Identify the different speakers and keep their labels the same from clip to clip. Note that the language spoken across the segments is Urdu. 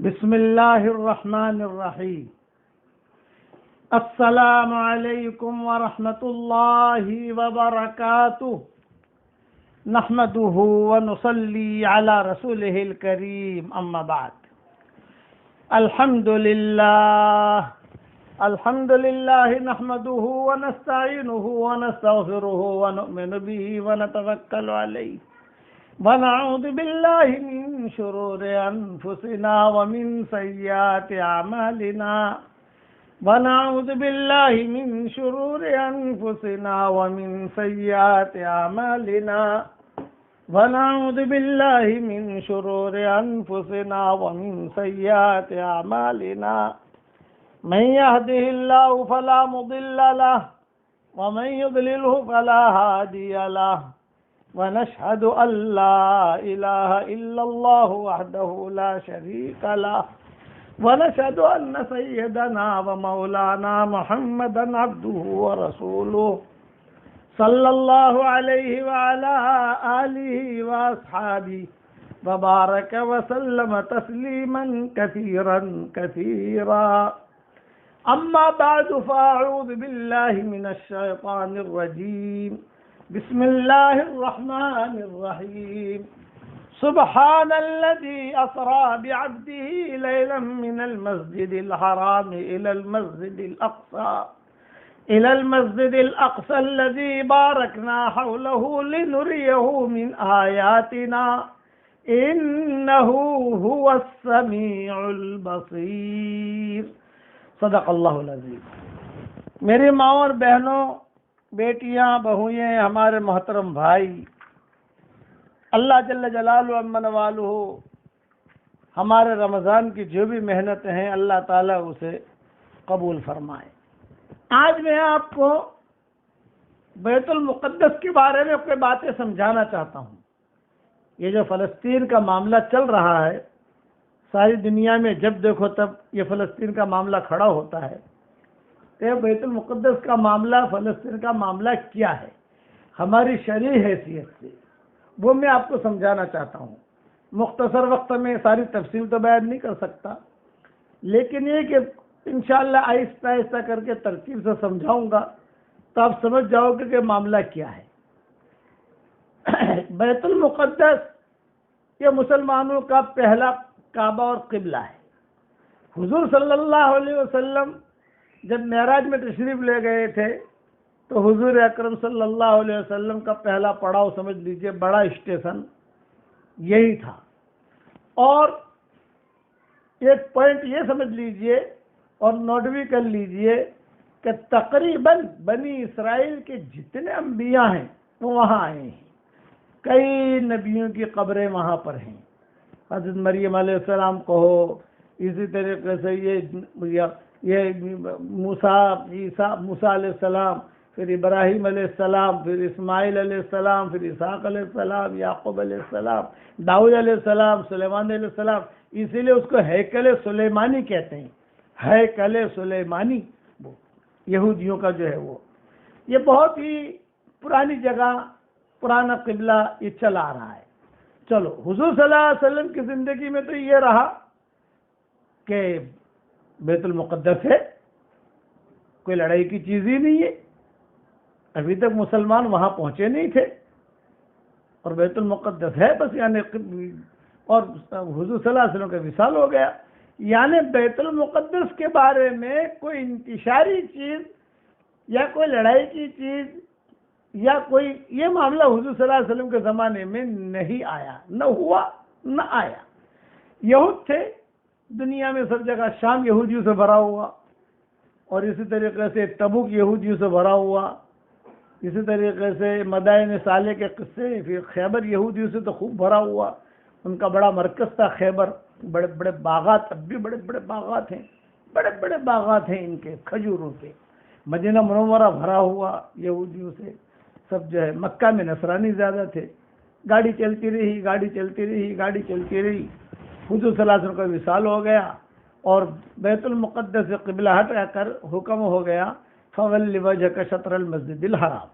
Speaker 1: بسم اللہ الرحمن الرحیم۔ السلام علیکم ورحمۃ اللہ وبرکاتہ۔ نحمده ونصلی علی رسولہ الکریم، اما بعد۔ الحمد للہ نحمده ونستعینه ونستغفره ونؤمن به ونتوکل علیہ ونعوذ باللہ من شرور انفسنا ومن سیئات اعمالنا ونعوذ باللہ من شرور انفسنا ومن سیئات اعمالنا ونعوذ باللہ من شرور انفسنا ومن سیئات اعمالنا من يهده الله فلا مضل له ومن يضلله فلا هادي له ونشهد أن لا إله إلا الله وحده لا شريك له ونشهد أن سيدنا ومولانا محمدا عبده ورسوله صلى الله عليه وعلى آله وأصحابه وبارك وسلم تسليما كثيرا كثيرا. أما بعد فأعوذ بالله من الشيطان الرجيم. بسم الله الرحمن الرحيم. سبحان الذي أسرى بعبده ليلا من المسجد الحرام إلى المسجد الأقصى الذي باركنا حوله لنريه من آياتنا إنه هو السميع البصير. صدق اللہ العظیم. میری ماں اور بہنوں، بیٹیاں، بہوئیں، ہمارے محترم بھائی، اللہ جل جلالہ عمن والہ ہمارے رمضان کی جو بھی محنتیں ہیں اللہ تعالیٰ اسے قبول فرمائے. آج میں آپ کو بیت المقدس کے بارے میں کوئی باتیں سمجھانا چاہتا ہوں. یہ جو فلسطین کا معاملہ چل رہا ہے، ساری دنیا میں جب دیکھو تب یہ فلسطین کا معاملہ کھڑا ہوتا ہے. بیت المقدس کا معاملہ، فلسطین کا معاملہ کیا ہے ہماری شرعی حیثیت سے، وہ میں آپ کو سمجھانا چاہتا ہوں. مختصر وقت میں ساری تفصیل تو بیان نہیں کر سکتا، لیکن یہ کہ انشاءاللہ آہستہ آہستہ کر کے ترتیب سے سمجھاؤں گا تو آپ سمجھ جاؤ گے کہ معاملہ کیا ہے. بیت المقدس یہ مسلمانوں کا پہلا کعبہ اور قبلہ ہے. حضور صلی اللہ علیہ وسلم جب معراج میں تشریف لے گئے تھے تو حضور اکرم صلی اللہ علیہ وسلم کا پہلا پڑاؤ سمجھ لیجئے، بڑا اسٹیشن یہی تھا. اور ایک پوائنٹ یہ سمجھ لیجئے اور نوٹ بھی کر لیجئے کہ تقریباً بنی اسرائیل کے جتنے انبیاء ہیں وہ وہاں آئے ہیں. کئی نبیوں کی قبریں وہاں پر ہیں. حضرت مریم علیہ السلام کو ہو، اسی طریقے سے یہ موسیٰ علیہ السلام، پھر ابراہیم علیہ السلام، پھر اسماعیل علیہ السلام، پھر اسحاق علیہ السلام، یعقوب علیہ السلام، داؤد علیہ السلام، سلیمان علیہ السلام. اسی لیے اس کو ہیکل سلیمانی کہتے ہیں. ہیکل سلیمانی وہ یہودیوں کا جو ہے وہ یہ بہت ہی پرانی جگہ، پرانا قبلہ یہ چلا آ رہا ہے. چلو، حضور صلی اللہ علیہ وسلم کی زندگی میں تو یہ رہا کہ بیت المقدس ہے، کوئی لڑائی کی چیز ہی نہیں ہے. ابھی تک مسلمان وہاں پہنچے نہیں تھے اور بیت المقدس ہے بس، یعنی اور حضور صلی اللہ علیہ وسلم کا وصال ہو گیا. یعنی بیت المقدس کے بارے میں کوئی انتشاری چیز یا کوئی لڑائی کی چیز یا کوئی یہ معاملہ حضور صلی اللہ علیہ وسلم کے زمانے میں نہیں آیا، نہ ہوا نہ آیا. یہود تھے دنیا میں سب جگہ، شام یہودیوں سے بھرا ہوا، اور اسی طریقے سے تبوک یہودیوں سے بھرا ہوا، اسی طریقے سے مدائن صالح کے قصے، پھر خیبر یہودیوں سے تو خوب بھرا ہوا. ان کا بڑا مرکز تھا خیبر، بڑے بڑے باغات، اب بھی بڑے بڑے باغات ہیں، بڑے بڑے باغات ہیں ان کے کھجوروں کے. مدینہ منورہ بھرا ہوا یہودیوں سے. سب جو ہے مکہ میں نصرانی زیادہ تھے. گاڑی چلتی رہی، گاڑی چلتی رہی، گاڑی چلتی رہی. حضور صلی اللہ علیہ وسلم کا وصال ہو گیا اور بیت المقدس سے قبلہ ہٹ کر حکم ہو گیا فَوَلِّ وَجْهَكَ شَطْرَ الْمَسْجِدِ الْحَرَامِ.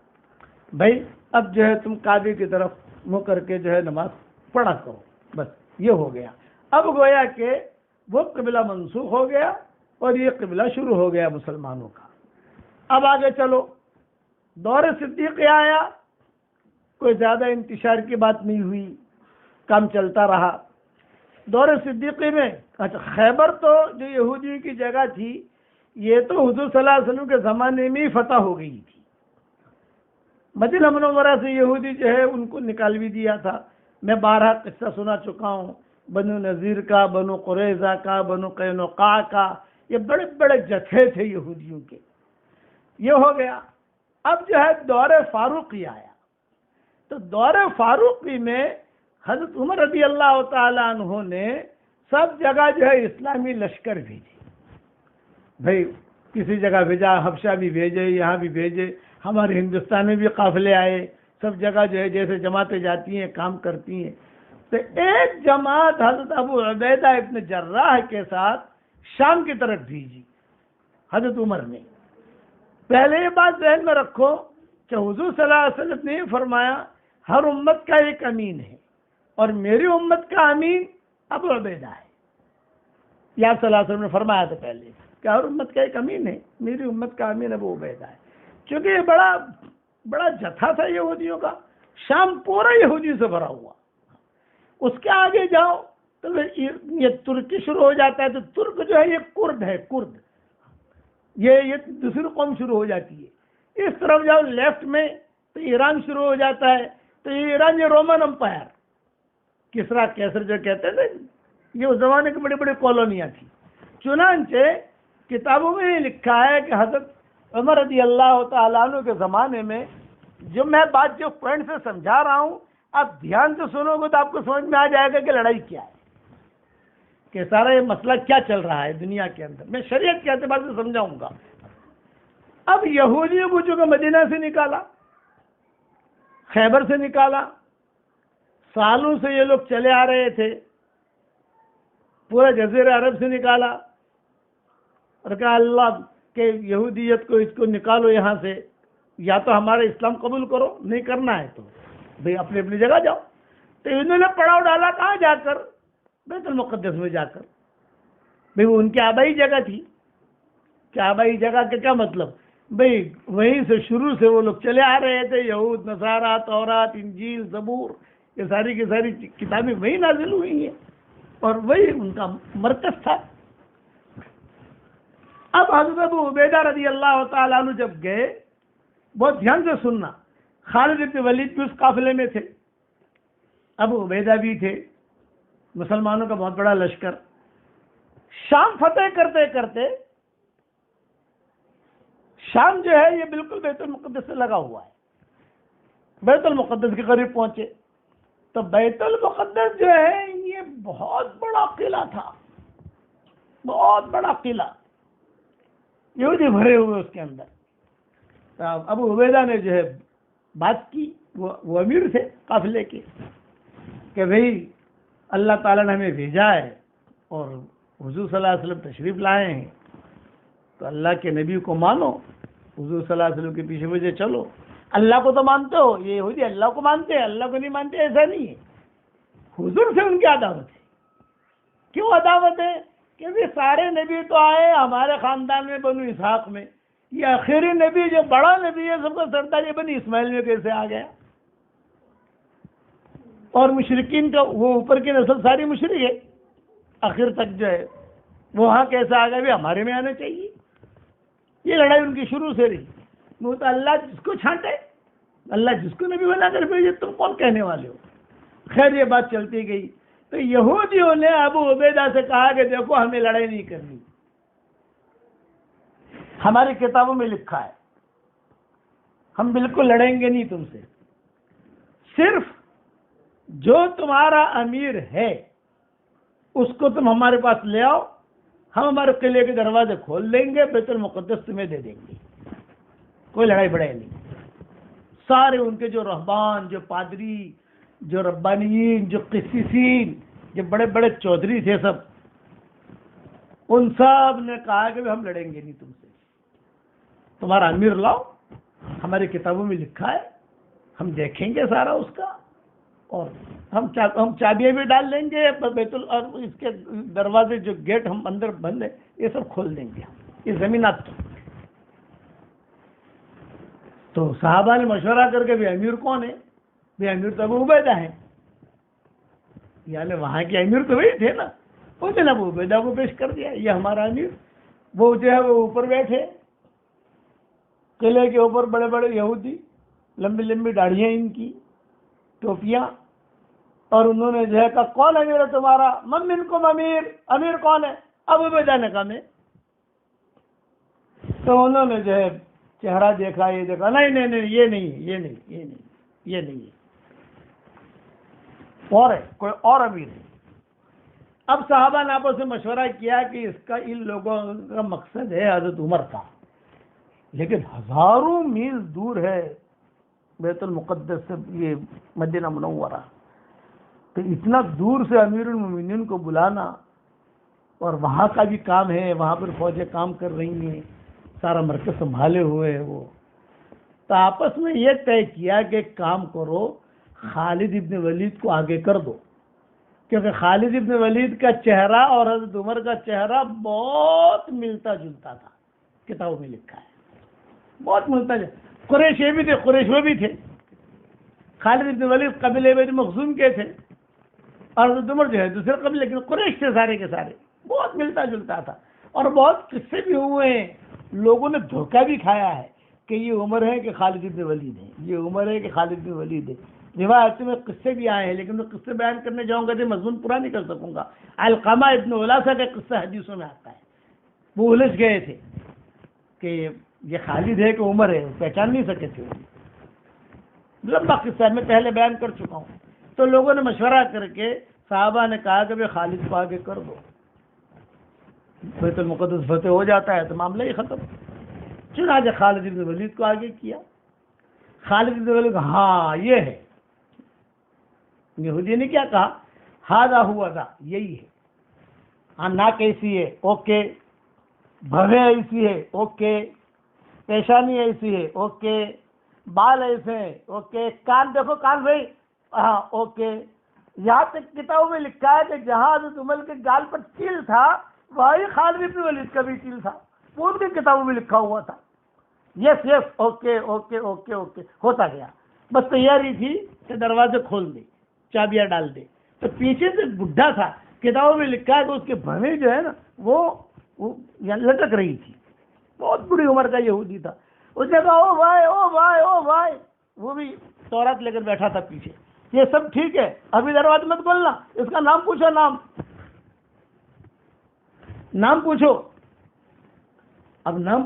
Speaker 1: بھائی اب جو ہے تم کعبے کی طرف منہ کر کے جو ہے نماز پڑھا کرو. بس یہ ہو گیا. اب گویا کہ وہ قبلہ منسوخ ہو گیا اور یہ قبلہ شروع ہو گیا مسلمانوں کا۔ اب آگے چلو، دور صدیقی آیا، کوئی زیادہ انتشار کی بات نہیں ہوئی، کام چلتا رہا۔ دور صدیقی میں اچھا خیبر تو جو یہودیوں کی جگہ تھی، یہ تو حضور صلی اللہ علیہ وسلم کے زمانے میں ہی فتح ہو گئی تھی۔ مدینہ منورہ سے یہودی جو ہے ان کو نکال بھی دیا تھا۔ میں بارہا قصہ سنا چکا ہوں، بنو نذیر کا، بنو قریظہ کا، بنو قینقاع کا، یہ بڑے بڑے جتھے تھے یہودیوں کے۔ یہ ہو گیا۔ اب جو ہے دور فاروقی آیا، تو دور فاروقی میں حضرت عمر رضی اللہ تعالیٰ عنہ نے سب جگہ جو ہے اسلامی لشکر بھیجے۔ بھائی کسی جگہ بھیجا، حبشہ بھی بھیجے، یہاں بھی بھیجے، ہمارے ہندوستان میں بھی قافلے آئے، سب جگہ جو ہے جیسے جماعتیں جاتی ہیں کام کرتی ہیں۔ تو ایک جماعت حضرت ابو عبیدہ ابن جراح کے ساتھ شام کی طرف بھیجی حضرت عمر نے۔ پہلے یہ بات ذہن میں رکھو کہ حضور صلی اللہ علیہ وسلم نے فرمایا ہر امت کا ایک امین ہے، اور میری امت کا امین ابو عبیدہ ہے۔ یا صلی اللہ علیہ وسلم نے فرمایا تھا پہلے کہ ہر امت کا ایک امین ہے، میری امت کا امین ابو عبیدہ ہے، کیونکہ یہ بڑا جتھا تھا یہودیوں کا، شام پورا یہودیوں سے بھرا ہوا۔ اس کے آگے جاؤ تو یہ ترکی شروع ہو جاتا ہے، تو ترک جو ہے یہ کرد ہے، کرد، یہ دوسری قوم شروع ہو جاتی ہے۔ اس طرف جاؤ لیفٹ میں تو ایران شروع ہو جاتا ہے، تو یہ ایران یہ رومن امپائر، کسرا کیسر جو کہتے تھے، یہ اس زمانے کی بڑی بڑی کالونیاں تھیں۔ چنانچہ کتابوں میں یہ لکھا ہے کہ حضرت عمر رضی اللہ تعالیٰ عنہ کے زمانے میں، جو میں بات جو پوائنٹ سے سمجھا رہا ہوں، آپ دھیان سے سنو گے تو آپ کو سمجھ میں آ جائے گا کہ لڑائی کیا ہے، کہ سارا یہ مسئلہ کیا چل رہا ہے دنیا کے اندر۔ میں شریعت کے اعتبار سے سمجھاؤں گا۔ اب یہودیوں کو چونکہ مدینہ سے نکالا، خیبر سے نکالا، سالوں سے یہ لوگ چلے آ رہے تھے، پورا جزیرہ عرب سے نکالا، اور کہا اللہ کہ یہودیت کو اس کو نکالو یہاں سے، یا تو ہمارا اسلام قبول کرو، نہیں کرنا ہے تو بھئی اپنی اپنی جگہ جاؤ۔ تو انہوں نے پڑاؤ ڈالا کہاں جا کر؟ بیت المقدس میں جا کر۔ بھئی وہ ان کی آبائی جگہ تھی، کہ آبائی جگہ کا کیا مطلب؟ بھئی وہیں سے شروع سے وہ لوگ چلے آ رہے تھے، یہود، نصارہ، تورات، انجیل، زبور، یہ ساری کی ساری کتابیں وہی نازل ہوئی ہیں، اور وہی ان کا مرکز تھا۔ اب حضرت ابو عبیدہ رضی اللہ تعالیٰ عنہ جب گئے، بہت دھیان سے سننا، خالد بن ولید بھی اس قافلے میں تھے، ابو عبیدہ بھی تھے، مسلمانوں کا بہت بڑا لشکر۔ شام فتح کرتے کرتے، شام جو ہے یہ بالکل بیت المقدس سے لگا ہوا ہے، بیت المقدس کے قریب پہنچے تو بیت المقدس جو ہے یہ بہت بڑا قلعہ تھا، بہت بڑا قلعہ، یہودی بھرے ہوئے اس کے اندر۔ تو ابو عبیدہ نے جو ہے بات کی، وہ امیر تھے قافلے کے، کہ بھئی اللہ تعالیٰ نے ہمیں بھیجا ہے اور حضور صلی اللہ علیہ وسلم تشریف لائے ہیں، تو اللہ کے نبی کو مانو، حضور صلی اللہ علیہ وسلم کے پیچھے پیچھے چلو۔ اللہ کو تو مانتے ہو، یہ یہودی اللہ کو مانتے ہیں، اللہ کو نہیں مانتے، ایسا نہیں ہے۔ حضور سے ان کی عداوت ہے۔ کیوں عداوت ہے؟ کہ سارے نبی تو آئے ہمارے خاندان میں، بنو اسحاق میں، یہ آخری نبی جو بڑا نبی ہے سب کا سردار، یہ بنی اسماعیل میں کیسے آ گیا؟ اور مشرکین کا وہ اوپر کی نسل ساری مشرک ہے، آخر تک جو ہے وہاں کیسے آ گیا؟ بھی ہمارے میں آنا چاہیے۔ یہ لڑائی ان کی شروع سے رہی۔ وہ تو اللہ جس کو چھانٹے، اللہ جس کو نبی بنا کر بھیجے، تم کون کہنے والے ہو؟ خیر یہ بات چلتی گئی، تو یہودیوں نے ابو عبیدہ سے کہا کہ دیکھو ہمیں لڑائی نہیں کرنی، ہماری کتابوں میں لکھا ہے ہم بالکل لڑیں گے نہیں تم سے، صرف جو تمہارا امیر ہے اس کو تم ہمارے پاس لے آؤ، ہم ہمارے قلعے کے دروازے کھول دیں گے، بیت المقدس تمہیں دے دیں گے، کوئی لڑائی بڑھائی نہیں۔ سارے ان کے جو رہبان، جو پادری، جو ربانیین، جو قسیسین، جو بڑے بڑے چودھری تھے، سب ان سب نے کہا کہ ہم لڑیں گے نہیں تم سے، تمہارا امیر لاؤ، ہماری کتابوں میں لکھا ہے، ہم دیکھیں گے سارا اس کا، اور ہم چابیاں بھی ڈال لیں گے بیت اور اس کے دروازے جو گیٹ ہم اندر بند ہے یہ سب کھول دیں گے ہم، یہ زمینات تو صحابہ نے مشورہ کر کے بھی امیر کون ہے؟ بھی امیر تو ابو عبیدہ ہے، یعنی وہاں کے امیر تو وہی تھے نا، وہ نے ابو عبیدہ کو پیش کر دیا یہ ہمارا امیر۔ وہ جو ہے وہ اوپر بیٹھے قلعے کے اوپر، بڑے بڑے یہودی، لمبی لمبی داڑھیاں ان کی، ٹوپیاں، اور انہوں نے جو ہے کہا کون امیر ہے تمہارا؟ من منکم امیر، امیر کون ہے؟ ابو عبیدہ نے کہا میں۔ تو انہوں نے جو ہے چہرہ دیکھا، یہ دیکھا، نہیں نہیں نہیں یہ نہیں یہ نہیں یہ نہیں یہ نہیں ہے، اور ہے کوئی اور امیر ہے۔ اب صحابہ نے آپس میں مشورہ کیا کہ اس کا ان لوگوں کا مقصد ہے حضرت عمر کا، لیکن ہزاروں میل دور ہے بیت المقدس سے یہ مدینہ منورہ، تو اتنا دور سے امیر المومنین کو بلانا، اور وہاں کا بھی کام ہے، وہاں پر فوجیں کام کر رہی ہیں، سارا مرکز سنبھالے ہوئے ہے وہ، تو آپس میں یہ طے کیا کہ ایک کام کرو، خالد ابن ولید کو آگے کر دو، کیونکہ خالد ابن ولید کا چہرہ اور حضرت عمر کا چہرہ بہت ملتا جلتا تھا، کتابوں میں لکھا ہے بہت ملتا جلتا۔ قریش یہ بھی تھے، قریش وہ بھی تھے، خالد ابن ولید قبیلے بنی مخزوم کے تھے، اور حضرت عمر جو ہے دوسرے قبیلے لیکن قریش تھے سارے کے سارے، بہت ملتا جلتا تھا، اور بہت قصے بھی ہوئے ہیں، لوگوں نے دھوکہ بھی کھایا ہے کہ یہ عمر ہے کہ خالد ابن ولید ہے، یہ عمر ہے کہ خالد ابن ولید ہے، روایت میں قصے بھی آئے ہیں، لیکن میں قصے بیان کرنے جاؤں گا تو مضمون پورا نہیں کر سکوں گا۔ علقمہ ابن علاسہ کا قصہ حدیثوں میں آتا ہے، وہ الجھ گئے تھے کہ یہ خالد ہے کہ عمر ہے، پہچان نہیں سکے تھے، لمبا قصہ ہے، میں پہلے بیان کر چکا ہوں۔ تو لوگوں نے مشورہ کر کے صحابہ نے کہا کہ خالد کو آگے کر دو، بیت المقدس فتح ہو جاتا ہے تو معاملہ ہی ختم۔ چنانچہ خالد ابن ولید کو آگے کیا۔ خالد ابن ولید ہاں یہ ہے، یہودی نے کیا کہا؟ ہاذا ہوا ذا، یہی ہے، ہاں ناک ایسی ہے اوکے، بھویں ایسی ہے اوکے، پیشانی ایسی ہے اوکے، بال ایسے ہیں اوکے، کان دیکھو کان بھائی ہاں اوکے، یہاں تک کتابوں میں لکھا ہے کہ جہاں حضرت عمر کے گال پر تیل تھا وہی خالد ابن ولید کا بھی تیل تھا، وہ ان کی کتابوں میں لکھا ہوا تھا۔ Yes yes okay okay okay okay ہوتا گیا، بس تیاری تھی کہ دروازے کھول دے، چابیاں ڈال دے، تو پیچھے سے بڈھا تھا، کتابوں میں لکھا ہے کہ اس کے بھویں جو ہے نا وہ لٹک رہی تھی، بہت بڑی عمر کا یہودی تھا، اس نے کہا او بھائی او بھائی او بھائی، وہ بھی تورات لے کر بیٹھا تھا پیچھے، یہ سب ٹھیک ہے ابھی دروازہ مت کھولنا، اس کا نام پوچھو، نام پوچھو۔ اب نام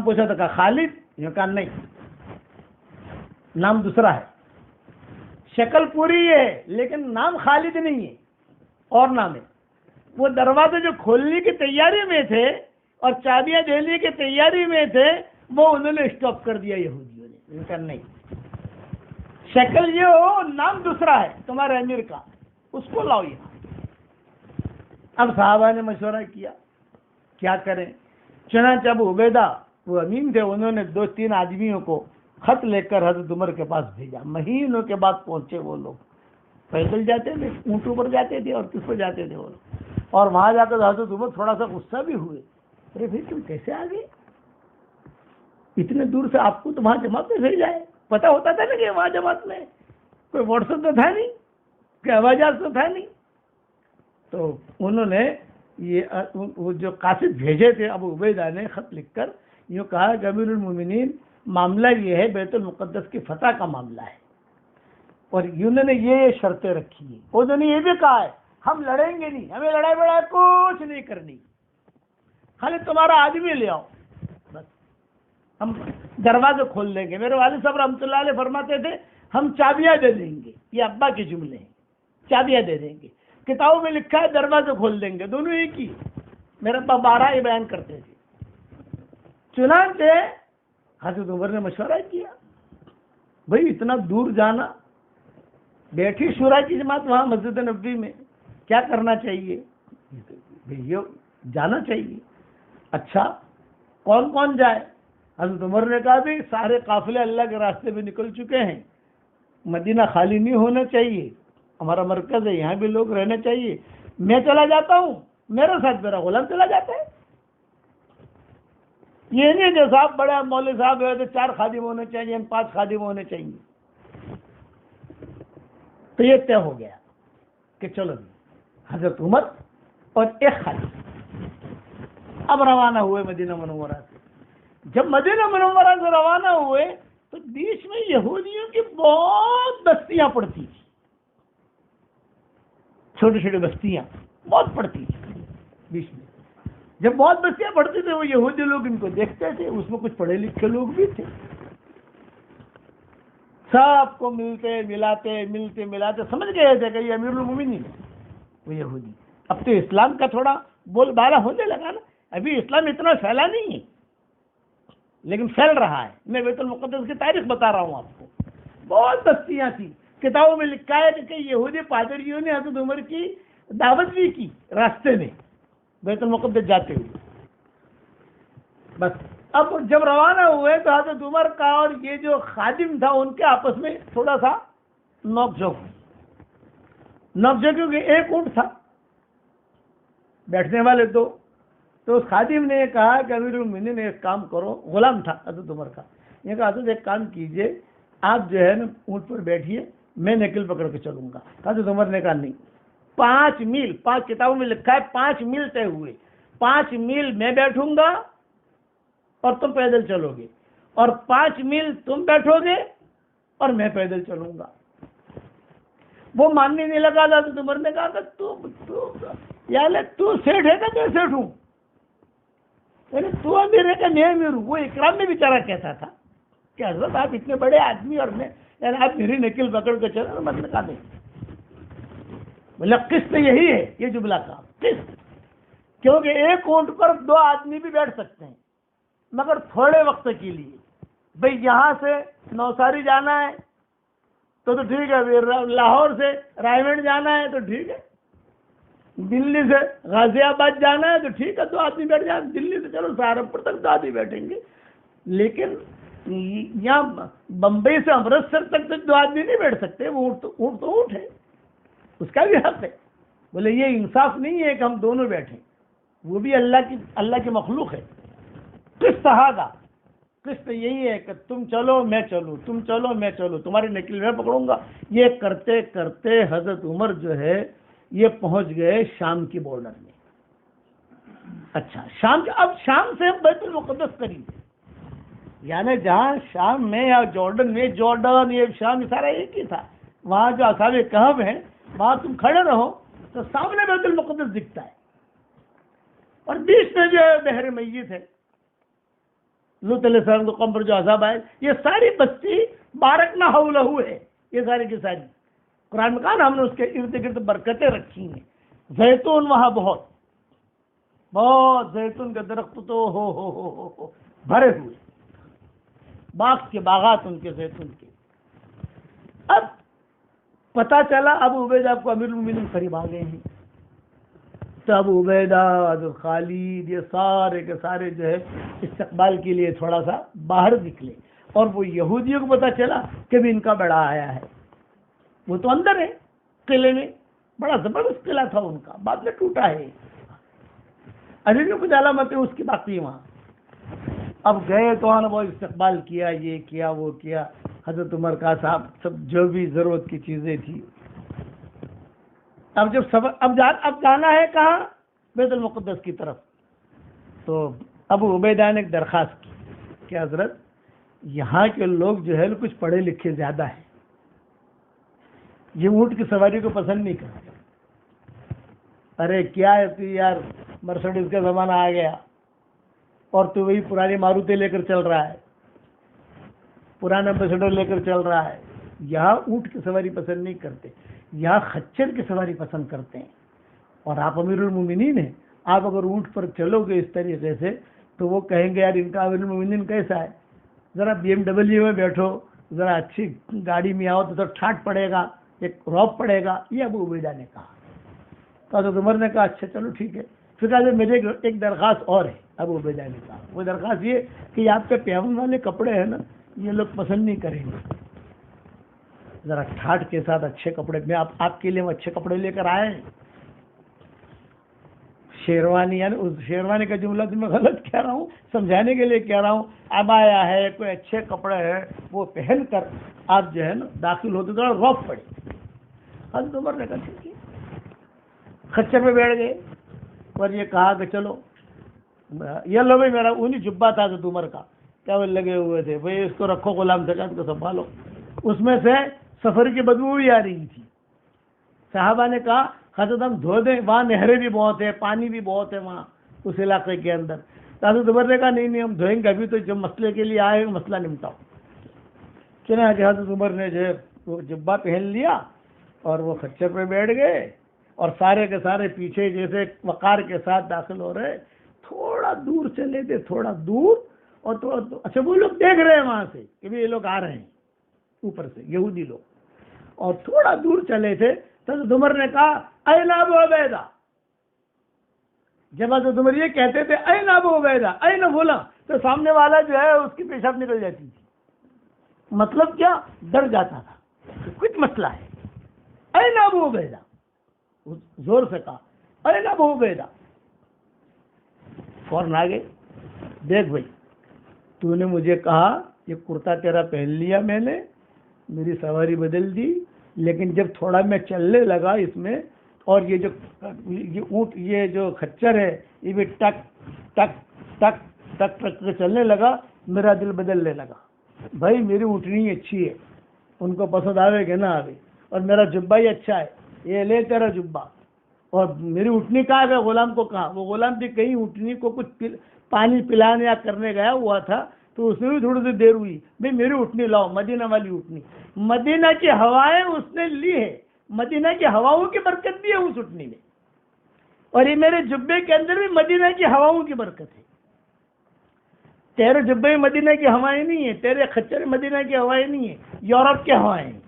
Speaker 1: پوچھا تو کہا خالد، یہ کہا نہیں، نام دوسرا ہے، شکل پوری ہے لیکن نام خالد نہیں ہے، اور نام ہے۔ وہ دروازے جو کھولنے کی تیاری میں تھے اور چابیاں دینے کی تیاری میں تھے، وہ انہوں نے اسٹاپ کر دیا یہودیوں نے، کہا نہیں، شکل یہ ہو، نام دوسرا ہے تمہارے امیر کا، اس کو لاؤ یہاں۔ اب صحابہ نے مشورہ کیا کریں؟ چنانچہ ابو عبیدہ وہ امین تھے، انہوں نے 2-3 آدمیوں کو خط لے کر حضرت عمر کے پاس بھیجا، مہینوں کے بعد پہنچے وہ لوگ، پیدل جاتے تھے، اونٹوں پر جاتے تھے اور کس پر جاتے تھے وہ لوگ، اور وہاں جا کر حضرت عمر تھوڑا سا غصہ بھی ہوئے، ارے بھائی تم کیسے آ گئے اتنے دور سے، آپ کو تو وہاں جماعت میں بھیجا ہے، پتہ ہوتا تھا نا کہ وہاں جماعت میں کوئی واٹس ایپ تو تھا نہیں، کوئی ہوائی جہاز تو تھا نہیں۔ تو انہوں نے وہ جو قاصد بھیجے تھے ابو عبیدہ نے خط لکھ کر یوں کہا کہ امیر المومنین معاملہ یہ ہے، بیت المقدس کی فتح کا معاملہ ہے، اور انہوں نے یہ شرطیں رکھی ہیں، انہوں نے یہ بھی کہا ہے ہم لڑیں گے نہیں، ہمیں لڑائی بڑائی کچھ نہیں کرنی، خالی تمہارا آدمی لے آؤ، بس ہم دروازے کھول دیں گے۔ میرے والد صاحب رحمۃ اللہ علیہ فرماتے تھے ہم چابیاں دے دیں گے، یہ ابا کے جملے ہیں، چابیاں دے دیں گے، کتابوں میں لکھا ہے دروازے کھول دیں گے، دونوں ایک ہی، میرے ابا 12 یہ بیان کرتے تھے۔ چنانچہ حضرت عمر نے مشورہ کیا، بھئی اتنا دور جانا، بیٹھی شورا کی جماعت وہاں مسجد نبوی میں، کیا کرنا چاہیے؟ یہ جانا چاہیے۔ اچھا کون کون جائے؟ حضرت عمر نے کہا بھی سارے قافلے اللہ کے راستے میں نکل چکے ہیں، مدینہ خالی نہیں ہونا چاہیے، ہمارا مرکز ہے، یہاں بھی لوگ رہنا چاہیے. میں چلا جاتا ہوں، میرے ساتھ میرا غلام چلا جاتا ہے. یہ نہیں جو صاحب بڑے مولوی صاحب ہے تو 4 خادم ہونے چاہیے، 5 خادم ہونے چاہیے. تو یہ طے ہو گیا کہ چلو حضرت عمر اور 1 خادم اب روانہ ہوئے مدینہ منورہ سے. جب مدینہ منورہ سے روانہ ہوئے تو بیچ میں یہودیوں کی بہت بستیاں پڑتی تھی، چھوٹی چھوٹی بستیاں بہت پڑتی تھی بیچ میں. جب بہت بستیاں پڑتی تھے وہ یہودی لوگ ان کو دیکھتے تھے، اس میں کچھ پڑھے لکھے لوگ بھی تھے، سب کو ملتے ملاتے سمجھ گئے تھے کہ یہ امیر المومنین وہ یہودی. اب تو اسلام کا تھوڑا بول بالا ہونے لگا نا، ابھی اسلام اتنا پھیلا نہیں ہے لیکن پھیل رہا ہے. میں بیت المقدس کی تاریخ بتا رہا ہوں آپ کو. بہت بستیاں تھیں، کتابوں میں لکھا ہے کہ یہودی پادریوں نے حضرت عمر کی دعوت بھی کی راستے میں بیت المقدس جاتے ہوئے. بس اب جب روانہ ہوئے تو حضرت عمر کا اور یہ جو خادم تھا ان کے آپس میں تھوڑا سا نوک جھوک کیونکہ ایک اونٹ تھا، بیٹھنے والے دو. تو اس خادم نے کہا کہ امیر المومنین ایک کام کرو، غلام تھا حضرت عمر کا. یہ کہا حضرت ایک کام کیجئے، آپ جو ہے نا اونٹ پر بیٹھیے، میں نکل پکڑ کے چلوں گا. حضرت عمر نے کہا نہیں، 5 میل، 5 کتابوں میں لکھا ہے 5 میل طے ہوئے، 5 میل میں بیٹھوں گا اور تم پیدل چلو گے، اور 5 میل تم بیٹھو گے اور میں پیدل چلوں گا. وہ ماننے نہیں لگا. حضرت عمر نے کہا کہ تو سیٹھ ہے کہ میں سیٹھ ہوں، یعنی تو امیر ہے کہ میں امیر ہوں. وہ اکرام میں بیچارہ کہتا تھا کہ حضرت آپ اتنے بڑے آدمی اور میں، یعنی آپ میری نکل پکڑ کے چلے. عمر نے کہا نہیں، بولے قسط یہی ہے، یہ جملہ کا قسط، کیونکہ ایک اونٹ پر 2 آدمی بھی بیٹھ سکتے ہیں مگر تھوڑے وقت کے لیے. بھئی یہاں سے نوساری جانا ہے تو ٹھیک ہے، لاہور سے رائے گنج جانا ہے تو ٹھیک ہے، دلی سے غازی آباد جانا ہے تو ٹھیک ہے 2 آدمی بیٹھ جائیں. دلی سے چلو سہارنپور تک 2 آدمی بیٹھیں گے، لیکن یہاں بمبئی سے امرتسر تک تو 2 آدمی نہیں بیٹھ سکتے. وہ اونٹ تو اونٹ ہے، اس کا بھی حق ہے. بولے یہ انصاف نہیں ہے کہ ہم دونوں بیٹھیں، وہ بھی اللہ کی مخلوق ہے. قسط ہاگا، قسط یہی ہے کہ تم چلو میں چلوں، تم چلو میں چلوں، تمہاری نکل میں پکڑوں گا. یہ کرتے کرتے حضرت عمر جو ہے یہ پہنچ گئے شام کی بارڈر میں. اچھا اب شام سے بیت المقدس قریب ہے، یعنی جہاں شام میں یا جارڈن میں، جارڈن یہ شام سارا ایک ہی تھا. وہاں جو اصحاب کہف ہیں وہاں تم کھڑے رہو تو سامنے بیت المقدس دکھتا ہے، اور بیچ میں جو ہے بحر میت ہے، لوط علیہ السلام کو قوم پر جو عذاب آئے. یہ ساری بستی بارکنا حولہ ہے، یہ ساری کی ساری. قرآن میں کہا نا ہم نے اس کے ارد گرد برکتیں رکھی ہیں. زیتون وہاں بہت زیتون کے درخت تو ہو بھرے ہوئے، باغ کے باغات ان کے زیتون کے. اب پتا چلا ابو عبیدہ کو امیر المومنین قریب آ گئے ہیں. تو ابو عبیدہ، حضرت خالد، یہ سارے کے سارے جو ہے استقبال کے لیے تھوڑا سا باہر نکلے. اور وہ یہودیوں کو پتا چلا کہ بھی ان کا بڑا آیا ہے. وہ تو اندر ہے قلعے میں، بڑا زبردست قلعہ تھا ان کا، بعد میں ٹوٹا ہے، ابھی بھی کچھ علامتیں اس کی باقی وہاں. اب گئے تو وہ استقبال کیا، یہ کیا وہ کیا. حضرت عمر کا صاحب سب جو بھی ضرورت کی چیزیں تھی. اب جانا ہے کہاں؟ بیت المقدس کی طرف. تو ابو عبیدہ نے ایک درخواست کی کہ حضرت یہاں کے لوگ جو ہے کچھ پڑھے لکھے زیادہ ہیں، یہ اونٹ کی سواری کو پسند نہیں کرتے. ارے کیا ہے تو یار، مرسڈیز کا زمانہ آ گیا اور تو وہی پرانی ماروتی لے کر چل رہا ہے، پرانا امبیسڈر لے کر چل رہا ہے. یہاں اونٹ کی سواری پسند نہیں کرتے، یہاں خچر کی سواری پسند کرتے ہیں. اور آپ امیر المومنین ہیں، آپ اگر اونٹ پر چلو گے اس طریقے سے تو وہ کہیں گے یار ان کا امیر المومنین کیسا ہے. ذرا BMW میں بیٹھو، ذرا اچھی گاڑی میں آؤ تو ٹھاٹ پڑے گا، ایک رعب پڑے گا. یہ ابو عبیدہ نے کہا. تو حضرت عمر نے کہا اچھا چلو ٹھیک ہے. پھر کہا میرے ایک درخواست اور ہے. ابو عبیدہ نے کہا وہ درخواست یہ کہ آپ کے پیون والے کپڑے ہیں نا یہ لوگ پسند نہیں کریں گے. ذرا ٹھاٹ کے ساتھ اچھے کپڑے، میں آپ کے لیے ہم اچھے کپڑے لے کر آئے ہیں. شیروانی، یعنی اس شیروانی کا جملہ تو میں غلط کہہ رہا ہوں، سمجھانے کے لیے کہہ رہا ہوں. اب آیا ہے کوئی اچھے کپڑے ہیں وہ پہن کر آپ جو ہے نا داخل ہوتے تو روف پڑے. حضرت عمر نے کہا ٹھیک ہے، خچر پہ بیٹھ گئے اور یہ کہا کہ چلو یہ لو بھائی، میرا انہیں جبہ تھا حضرت عمر کا، کیا وہ لگے ہوئے تھے بھائی اس کو رکھو غلام سجاد کو سنبھالو. اس میں سے سفر کی بدبو بھی آ رہی تھی. صحابہ نے کہا حضرت ہم دھو دیں، وہاں نہریں بھی بہت ہے، پانی بھی بہت ہے وہاں اس علاقے کے اندر. تو حضرت عمر نے کہا نہیں ہم دھوئیں گے، ابھی تو جب مسئلے کے لیے آئے مسئلہ نمٹاؤ. چنانچہ حضرت عمر نے جو ہے وہ جبہ پہن لیا اور وہ خچر پہ بیٹھ گئے اور سارے کے سارے پیچھے جیسے وقار کے ساتھ داخل ہو رہے. تھوڑا دور چلے تھے، تھوڑا دور، اور تھوڑا اچھا وہ لوگ دیکھ رہے ہیں وہاں سے کہ یہ لوگ آ رہے ہیں اوپر سے، یہودی لوگ. اور تھوڑا دور چلے تھے تو حضرت عمر نے کہا این ابو عبیدہ. جب حضرت عمر یہ کہتے تھے این ابو عبیدہ این فلاں، تو سامنے والا جو ہے اس کی پیشاب نکل جاتی تھی. مطلب کیا؟ ڈر جاتا تھا کہ کچھ مسئلہ ہے. این ابو عبیدہ، زور سے کہا این ابو عبیدہ. فوراً آگے دیکھ بھائی، تو نے مجھے کہا یہ کرتا تیرا پہن لیا میں نے، میری سواری بدل دی، لیکن جب تھوڑا میں چلنے لگا اس میں، اور یہ جو اونٹ، یہ جو خچر ہے یہ بھی ٹک ٹک ٹک ٹک ٹک کے چلنے لگا، میرا دل بدلنے لگا. بھائی میری اونٹنی اچھی ہے، ان کو پسند آوے کہ نہ آوے، اور میرا جبہ ہی اچھا ہے، یہ لے تیرا جبہ. اور میری اونٹنی کہاں ہے؟ غلام کو کہا. وہ غلام بھی کہیں اونٹنی کو کچھ پانی پلانے یا کرنے گیا ہوا تھا، تو اس میں بھی تھوڑی سی دیر ہوئی. بھائی میری اونٹنی لاؤ، مدینہ والی اونٹنی. مدینہ کی ہوائیں اس نے لی ہے، مدینہ کی ہواؤں کی برکت بھی ہے اس اونٹنی میں، اور یہ میرے جبے کے اندر بھی مدینہ کی ہواؤں کی برکت ہے. تیرے جبے میں مدینہ کی ہوائیں نہیں ہیں، تیرے خچر میں مدینہ کی ہوائیں نہیں ہیں، یورپ کی ہوائیں ہیں.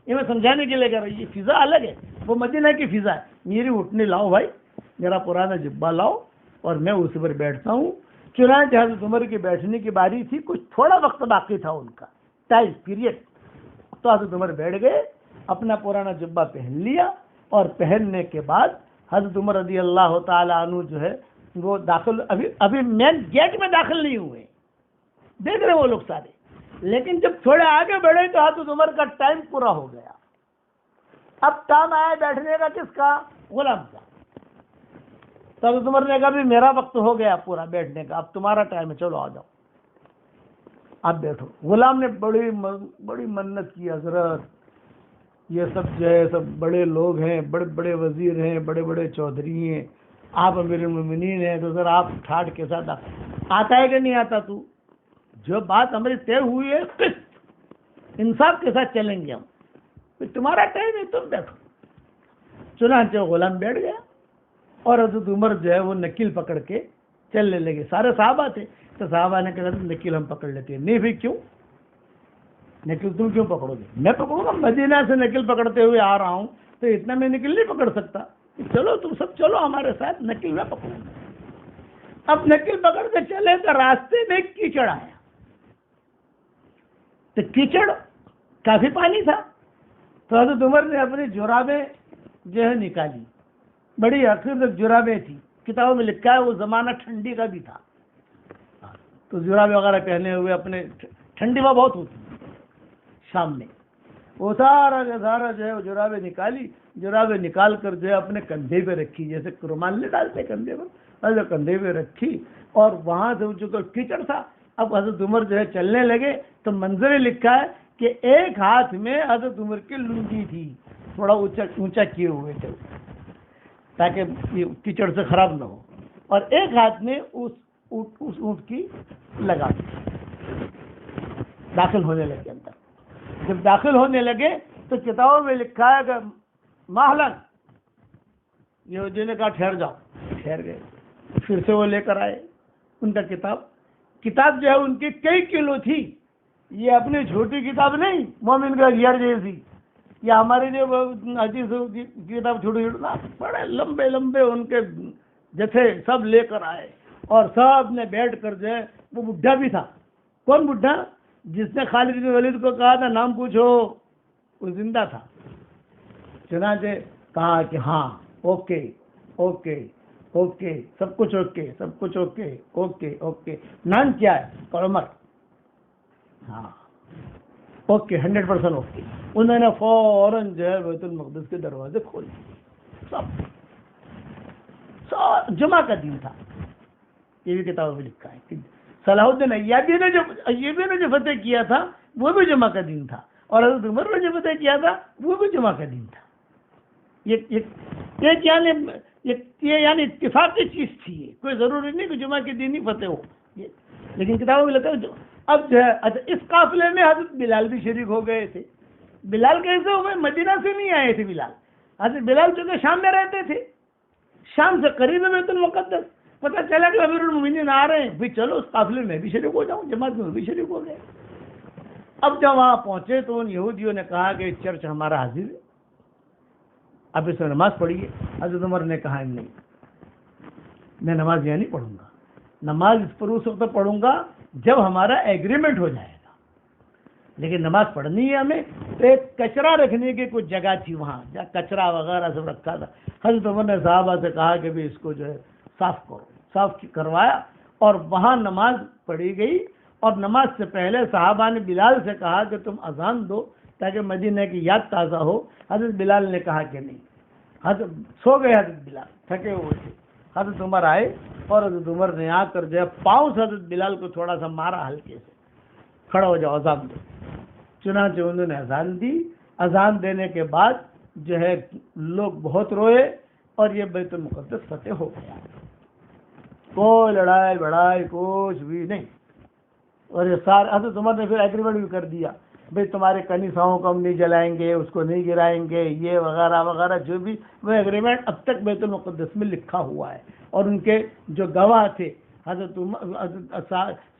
Speaker 1: یہ میں سمجھانے کے لیے کہہ رہا ہوں، یہ فضا الگ ہے، وہ مدینہ کی فضا ہے. میری اٹھنے لاؤ بھائی، میرا پرانا جبہ لاؤ اور میں اس پر بیٹھتا ہوں. چنانچہ حضرت عمر کی بیٹھنے کی باری تھی، کچھ تھوڑا وقت باقی تھا ان کا ٹائم پیریڈ. تو حضرت عمر بیٹھ گئے، اپنا پرانا جبہ پہن لیا، اور پہننے کے بعد حضرت عمر رضی اللہ تعالیٰ عنہ جو ہے وہ داخل، ابھی مین گیٹ میں داخل نہیں ہوئے، دیکھ رہے وہ لوگ سارے. لیکن جب تھوڑے آگے بڑھے تو حضرت عمر کا ٹائم پورا ہو گیا. اب ٹائم آیا بیٹھنے کا، کس کا؟ غلام کا. تو حضرت عمر نے کہا بھی میرا وقت ہو گیا پورا بیٹھنے کا، اب تمہارا ٹائم ہے، چلو آ جاؤ آپ بیٹھو. غلام نے بڑی منت کی، حضرت یہ سب جو ہے سب بڑے لوگ ہیں، بڑے بڑے وزیر ہیں، بڑے بڑے چودھری ہیں، آپ امیر المومنین ہیں، تو ذرا آپ ٹھاٹ کے ساتھ آتا ہے کہ نہیں آتا؟ تو جو بات ہماری طے ہوئی ہے، قسط انصاف کے ساتھ چلیں گے ہم، تمہارا ٹائم ہے تم بیٹھو. چنانچہ غلام بیٹھ گیا اور حضرت عمر جو ہے وہ نکیل پکڑ کے چلنے لگے. سارے صحابہ تھے تو صحابہ نے کہا نکیل ہم پکڑ لیتے ہیں. نہیں بھائی کیوں نکیل تم کیوں پکڑو گے؟ میں پکڑوں گا، مدینہ سے نکیل پکڑتے ہوئے آ رہا ہوں تو اتنا میں نکیل نہیں پکڑ سکتا. چلو تم سب چلو ہمارے ساتھ، نکیل میں پکڑوں گا. اب نکیل پکڑ کے چلے تو راستے میں کیچڑ آیا، تو کیچڑ کافی پانی تھا. تو حضرت عمر نے اپنی جرابیں جو ہے نکالی، بڑی آخر تک جرابیں تھی. کتابوں میں لکھا ہے وہ زمانہ ٹھنڈی کا بھی تھا، تو جرابیں وغیرہ پہنے ہوئے، اپنے ٹھنڈی وہاں بہت ہوتی شام میں. وہ سارا کا سارا جو ہے وہ جرابیں نکالی، جرابیں نکال کر جو ہے اپنے کندھے پہ رکھی، جیسے رومال نہیں ڈالتے کندھے پر، ایسے کندھے پہ رکھی. اور وہاں سے جو کیچڑ تھا، اب حضرت عمر جو ہے چلنے لگے تو منظر لکھا ہے کہ ایک ہاتھ میں حضرت عمر کی لنگی تھی، تھوڑا اونچا کیے ہوئے تھے تاکہ یہ کیچڑ سے خراب نہ ہو، اور ایک ہاتھ میں اس اونٹ کی لگا داخل ہونے لگے اندر. جب داخل ہونے لگے تو کتابوں میں لکھا ہے کہ ماہلن، یہ نے کہا ٹھہر جاؤ، ٹھہر گئے. پھر سے وہ لے کر آئے ان کا کتاب جو ہے ان کی کئی کلو تھی. یہ اپنی چھوٹی کتاب نہیں مومن کا گھیر جیسی، یا ہماری جو حدیث کی کتاب چھوٹی چھوٹی، بڑے لمبے لمبے ان کے جتھے سب لے کر آئے. اور سب نے بیٹھ کر جو ہے، وہ بڈھا بھی تھا. کون بڈھا؟ جس نے خالد بن ولید کو کہا تھا نام پوچھو، وہ زندہ تھا. چنانچہ کہا کہ ہاں اوکے اوکے اوکے سب کچھ اوکے سب کچھ اوکے اوکے اوکے. نام کیا ہے؟ عمر. ہاں اوکے 100% اوکے. انہوں نے فوراً جو ہے بیت المقدس کے دروازے کھول دیے. سب جمعہ کا دن تھا. یہ بھی کتابوں میں لکھا ہے کہ صلاح الدین ایوبی نے جو فتح کیا تھا وہ بھی جمعہ کا دن تھا, اور حضرت عمر نے جو فتح کیا تھا وہ بھی جمعہ کا دن تھا. یہ یعنی اتفاقی چیز تھی. کوئی ضروری نہیں کہ جمعہ کے دن ہی فتح ہو, لیکن کتابوں میں لکھا ہے. اب جو ہے اچھا اس قافلے میں حضرت بلال بھی شریک ہو گئے تھے. بلال کیسے ہو گئے؟ مدینہ سے نہیں آئے تھے بلال. حضرت بلال چونکہ شام میں رہتے تھے, شام سے قریب ہے بیت المقدس. پتہ چلا کہ امیر المومنین آ رہے ہیں, بھی چلو اس قافلے میں بھی شریک ہو جاؤں. جماعت میں بھی شریک ہو گئے. اب جب وہاں پہنچے تو ان یہودیوں نے کہا کہ چرچ ہمارا حاضر ہے, اب اس میں نماز پڑھیے. حضرت عمر نے کہا نہیں, میں نماز یہاں نہیں پڑھوں گا. نماز اس پر اس وقت پڑھوں گا جب ہمارا ایگریمنٹ ہو جائے گا, لیکن نماز پڑھنی ہے ہمیں. تو ایک کچرا رکھنے کی کچھ جگہ تھی وہاں, جہاں کچرا وغیرہ سب رکھا تھا. حضرت عمر نے صحابہ سے کہا کہ بھی اس کو جو ہے صاف کرو. صاف کروایا اور وہاں نماز پڑھی گئی. اور نماز سے پہلے صحابہ نے بلال سے کہا کہ تم اذان دو تاکہ مدینہ کی یاد تازہ ہو. حضرت بلال نے کہا کہ نہیں. حضرت سو گئے, حضرت بلال تھکے ہوئے تھے. حضرت عمر آئے اور حضرت عمر نے آ کر جو ہے پاؤں سے حضرت بلال کو تھوڑا سا مارا ہلکے سے, کھڑا ہو جاؤ اذان دو. چنانچہ انہوں نے اذان دی. اذان دینے کے بعد جو ہے لوگ بہت روئے اور یہ بیت المقدس فتح ہو گیا. کوئی لڑائی بڑائی کچھ بھی نہیں. اور یہ سارے حضرت عمر نے پھر ایگریمنٹ بھی کر دیا, بھائی تمہارے کنیساؤں کو ہم نہیں جلائیں گے, اس کو نہیں گرائیں گے, یہ وغیرہ وغیرہ جو بھی وہ ایگریمنٹ اب تک بیت المقدس میں لکھا ہوا ہے. اور ان کے جو گواہ تھے حضرت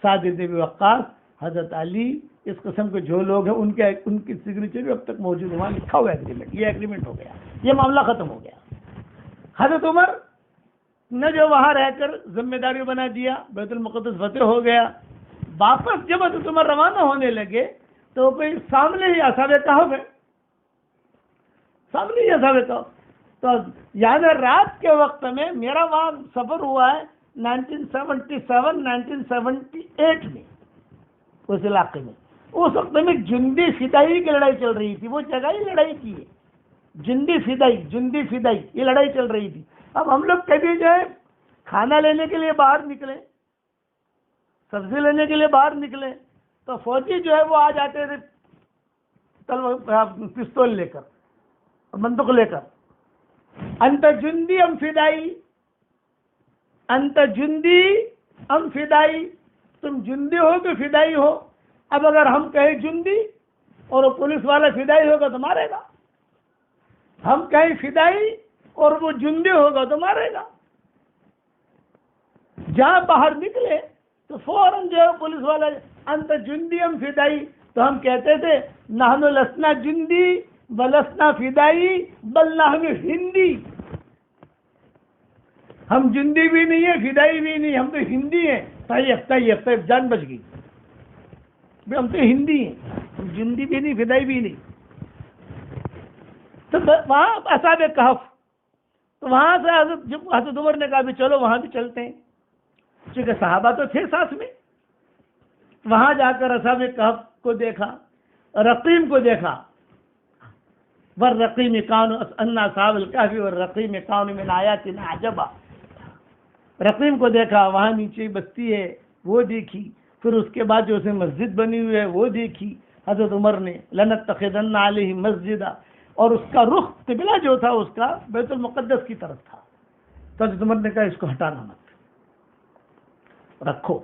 Speaker 1: سعد بن ابی وقاص, حضرت علی, اس قسم کے جو لوگ ہیں ان کی سگنیچر بھی اب تک موجود, وہاں لکھا ہوا ایگریمنٹ. یہ ایگریمنٹ ہو گیا, یہ معاملہ ختم ہو گیا. حضرت عمر نے جو وہاں رہ کر ذمہ داری بنا دیا, بیت المقدس فتح ہو گیا. واپس جب حضرت عمر روانہ ہونے لگے تو کوئی سامنے ہی اصحاب کہف ہے, سامنے ہی اصحاب کہف. تو یعنی رات کے وقت میں میرا وہاں سفر ہوا ہے 1977 1978 میں, اس علاقے میں. اس وقت میں جندی فدائی کی لڑائی چل رہی تھی. وہ جگہ ہی لڑائی کی ہے, جندی فدائی یہ لڑائی چل رہی تھی. اب ہم لوگ کبھی جو ہے کھانا لینے کے لیے باہر نکلے, سبزی لینے کے لیے باہر نکلے, تو فوجی جو ہے وہ آ جاتے تھے پستول لے کر, بندوق لے کر. انت جندی ام فدائی, انت جندی ام فدائی, تم جندی ہو کہ فدائی ہو. اب اگر ہم کہیں جندی اور وہ پولیس والا فدائی ہوگا تو مارے گا, ہم کہیں فدائی اور وہ جندی ہوگا تو مارے گا. جہاں باہر نکلے تو فوراً جو ہے پولیس والا انت جندی ام فدائی, تو ہم کہتے تھے نحن لسنا جندی ولسنا فدائی بل نحن ہندی. ہم جندی بھی نہیں ہیں, فدائی بھی نہیں, ہم تو ہندی ہیں. طیب جان بچ گئی, ہم تو ہندی ہیں, ہم جندی بھی نہیں فدائی بھی نہیں. تو وہاں اصحاب کہف, تو وہاں سے حضرت عمر نے کہا بھی چلو وہاں بھی چلتے ہیں, چونکہ صحابہ تو تھے ساتھ میں. وہاں جا کر اصحاب کہف کو دیکھا, رقیم کو دیکھا. والرقیم کانوا ان اصحاب الکہف والرقیم کانوا من آیاتنا عجبا. رقیم کو دیکھا, وہاں نیچے بستی ہے وہ دیکھی. پھر اس کے بعد جو اسے مسجد بنی ہوئی ہے وہ دیکھی حضرت عمر نے, لنتخذن علیہ مسجدا. اور اس کا رخ قبلہ جو تھا اس کا بیت المقدس کی طرف تھا. تو حضرت عمر نے کہا اس کو ہٹانا مت, رکھو.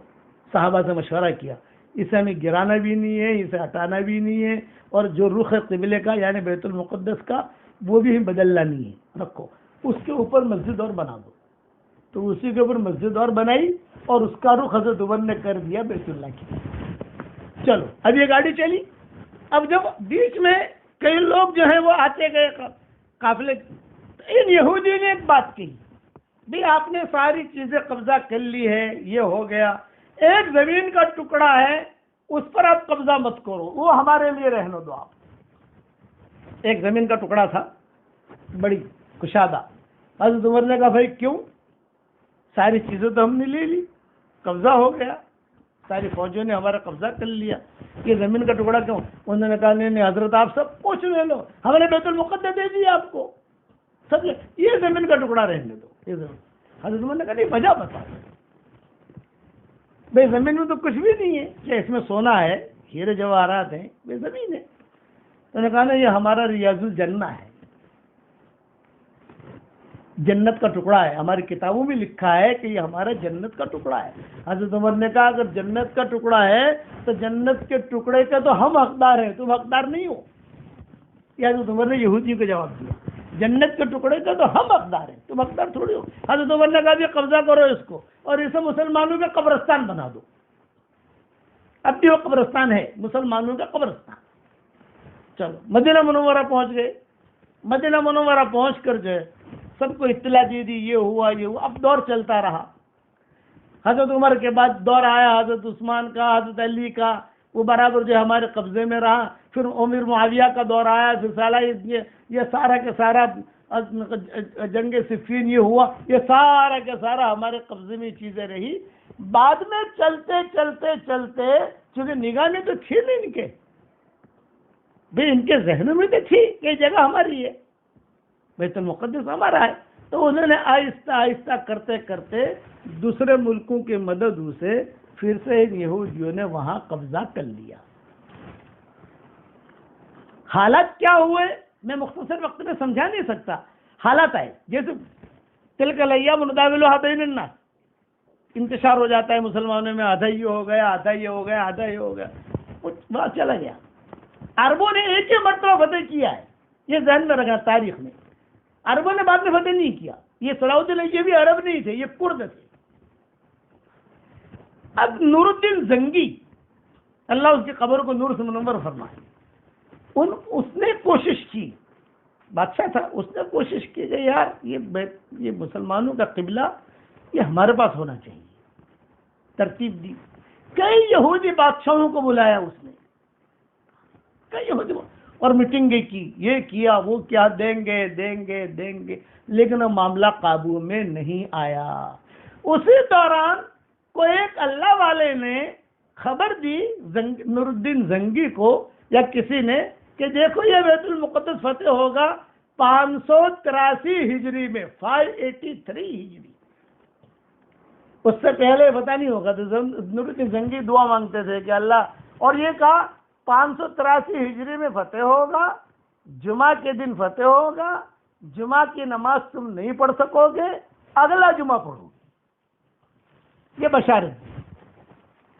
Speaker 1: صحابہ سے مشورہ کیا, اسے ہمیں گرانا بھی نہیں ہے, اسے ہٹانا بھی نہیں ہے, اور جو رخ ہے قبلے کا یعنی بیت المقدس کا وہ بھی بدلنا نہیں ہے, رکھو. اس کے اوپر مسجد اور بنا دو. تو اسی کے اوپر مسجد اور بنائی اور اس کا رخ حضرت عمر نے کر دیا بیت اللہ کی. چلو اب یہ گاڑی چلی. اب جب بیچ میں کئی لوگ جو ہیں وہ آتے گئے قافلے, ان یہودی نے ایک بات کہی, بھی آپ نے ساری چیزیں قبضہ کر لی ہے, یہ ہو گیا, ایک زمین کا ٹکڑا ہے اس پر آپ قبضہ مت کرو, وہ ہمارے لیے رہنے دو آپ. ایک زمین کا ٹکڑا تھا بڑی کشادہ. حضرت عمر نے کہا بھائی کیوں؟ ساری چیزیں تو ہم نے لے لی, قبضہ ہو گیا, ساری فوجوں نے ہمارا قبضہ کر لیا, یہ زمین کا ٹکڑا کیوں؟ انہوں نے کہا نہیں حضرت آپ سب کچھ لے لو, ہم نے بیت المقدس دے دیا آپ کو, سب یہ زمین کا ٹکڑا رہنے دو. یہ زمین. حضرت عمر نے کہا نہیں وجہ بتاؤ. بھائی زمین میں تو کچھ بھی نہیں ہے, کیا اس میں سونا ہے, ہیرے جواہرات ہیں؟ یہ زمین ہے. تو نے کہا نا یہ ہمارا ریاض الجنہ ہے, جنت کا ٹکڑا ہے, ہماری کتابوں میں لکھا ہے کہ یہ ہمارا جنت کا ٹکڑا ہے. حضرت عمر نے کہا اگر جنت کا ٹکڑا ہے تو جنت کے ٹکڑے کا تو ہم حقدار ہیں, تم حقدار نہیں ہو. یہ حضرت عمر نے یہودیوں کو جواب دیا, جنت کے ٹکڑے کا تو ہم حقدار ہیں, تم حقدار تھوڑی ہو. حضرت عمر نے کہا کہ قبضہ کرو اس کو اور اسے مسلمانوں کا قبرستان بنا دو. اب بھی وہ قبرستان ہے, مسلمانوں کا قبرستان. چلو مدینہ منورہ پہنچ گئے. مدینہ منورہ پہنچ کر جو ہے سب کو اطلاع دے دی, یہ ہوا یہ ہوا. اب دور چلتا رہا. حضرت عمر کے بعد دور آیا حضرت عثمان کا, حضرت علی کا, وہ برابر جو ہمارے قبضے میں رہا. پھر امیر معاویہ کا دور آیا, پھر سالہ یہ سارا کے سارا جنگ صفین یہ ہوا, یہ سارا کے سارا ہمارے قبضے میں چیزیں رہی. بعد میں چلتے چلتے چلتے چونکہ نگاہ میں تو تھی نہیں ان کے, بھائی ان کے ذہنوں میں تو تھی کہ یہ جگہ ہماری ہے, بیت المقدس ہمارا ہے. تو انہوں نے آہستہ آہستہ کرتے کرتے دوسرے ملکوں کی مدد سے پھر سے یہودیوں نے وہاں قبضہ کر لیا. حالات کیا ہوئے میں مختصر وقت میں سمجھا نہیں سکتا. حالات آئے جیسے تلک الایام نداولها بین الناس, انتشار ہو جاتا ہے مسلمانوں میں, آدھا یہ ہو گیا, آدھا یہ ہو گیا, آدھا یہ ہو گیا, وہاں چلا گیا. عربوں نے ایک ہی مرتبہ فتح کیا ہے, یہ ذہن میں رکھا تاریخ میں. عربوں نے بعد میں فتح نہیں کیا. یہ صلاح الدین ایوبی عرب نہیں تھے, یہ کرد تھے. اب نور الدین زنگی, اللہ اس کی قبر کو نور سے منور فرمائے, اس نے کوشش کی, بادشاہ تھا, اس نے کوشش کی کہ یار یہ مسلمانوں کا قبلہ یہ ہمارے پاس ہونا چاہیے. ترتیب دی, کئی یہودی بادشاہوں کو بلایا اس نے, کئی یہودی اور میٹنگیں کی, یہ کیا وہ کیا, دیں گے دیں گے دیں گے, لیکن معاملہ قابو میں نہیں آیا. اسی دوران کوئی ایک اللہ والے نے خبر دی نور الدین زنگی کو یا کسی نے کہ دیکھو یہ بیت المقدس فتح ہوگا 583 ہجری میں, 583 ہجری. اس سے پہلے پتہ نہیں ہوگا. تو نور الدین زنگی دعا مانگتے تھے کہ اللہ, اور یہ کہا 583 ہجری میں فتح ہوگا, جمعہ کے دن فتح ہوگا, جمعہ کی نماز تم نہیں پڑھ سکو گے, اگلا جمعہ پڑھو گے. یہ بشارت.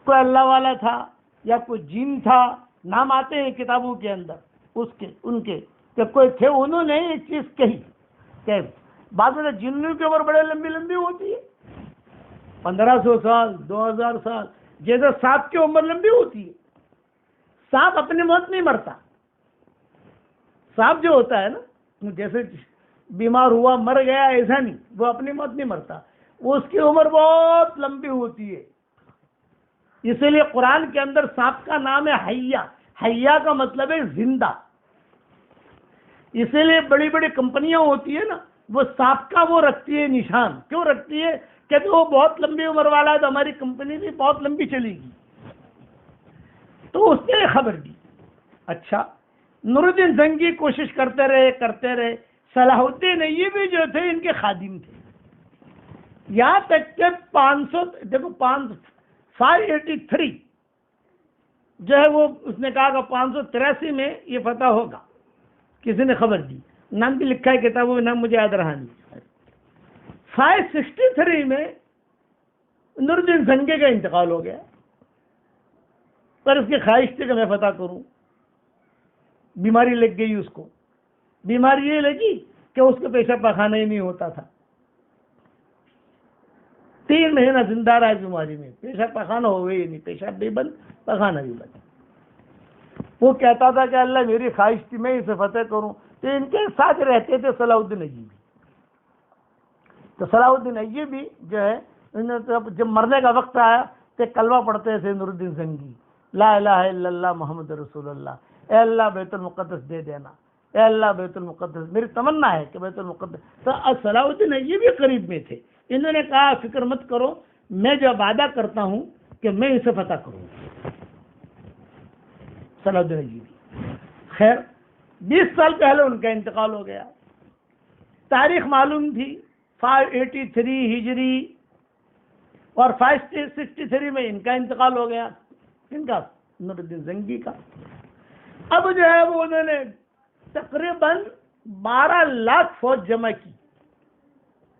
Speaker 1: کوئی اللہ والا تھا یا کوئی جن تھا, نام آتے ہیں کتابوں کے اندر ان کے کہ کوئی تھے, انہوں نے ایک چیز کہی کہ بعض میں جنوں کی عمر بڑے لمبی لمبی ہوتی ہے, 1500 سال 2000 سال, جیسے سانپ کی عمر لمبی ہوتی ہے. سانپ اپنی موت نہیں مرتا. سانپ جو ہوتا ہے نا, جیسے بیمار ہوا مر گیا ایسا نہیں, وہ اپنی موت نہیں مرتا, وہ اس کی عمر بہت لمبی ہوتی ہے. اسی لیے قرآن کے اندر سانپ کا نام ہے حیہ. حیہ کا مطلب ہے زندہ. اسی لیے بڑی بڑی کمپنیاں ہوتی ہے نا, وہ سانپ کا وہ رکھتی ہے نشان. کیوں رکھتی ہے؟ کہ وہ بہت لمبی عمر والا ہے تو ہماری کمپنی بھی بہت لمبی چلے گی. تو اس نے خبر دی. اچھا, نور الدین زنگی کوشش کرتے رہے. صلاح الدین ایوبی جو تھے ان کے خادم تھے. یہاں تک کہ 583 جو ہے وہ اس نے کہا کہ 583 میں یہ فتح ہوگا. کسی نے خبر دی, نام بھی لکھا ہے کتابوں میں, نام مجھے یاد رہا نہیں. 563 میں نور الدین زنگی کا انتقال ہو گیا, پر اس کی خواہش تھی کہ میں فتح کروں. بیماری لگ گئی اس کو. بیماری یہ لگی کہ اس کو پیشاب پخانہ ہی نہیں ہوتا تھا. 3 مہینہ زندہ رہا اس بیماری میں, پیشاب پخانہ ہو گئی نہیں, پیشاب بھی بند, پخانہ بھی بند. وہ کہتا تھا کہ اللہ میری خواہش تھی میں اسے فتح کروں. تو ان کے ساتھ رہتے تھے صلاح الدین ایوبی. تو صلاح الدین ایوبی جو ہے جب مرنے کا وقت آیا تو کلمہ پڑھتے تھے نور الدین زنگی, لا الہ الا اللہ محمد رسول اللہ. اے اللہ بیت المقدس دے دینا, اے اللہ بیت المقدس، میری تمنا ہے کہ بیت المقدس، تو صلاح الدین یہ بھی قریب میں تھے، انہوں نے کہا فکر مت کرو، میں جو وعدہ کرتا ہوں کہ میں اسے فتح کروں گا۔ صلاح الدین ایوبی، خیر 20 سال پہلے ان کا انتقال ہو گیا، تاریخ معلوم تھی 583 ہجری اور 563 میں ان کا انتقال ہو گیا، ان کا نور الدین زنگی کا۔ اب جو ہے وہ انہوں نے تقریباً 12 لاکھ فوج جمع کی،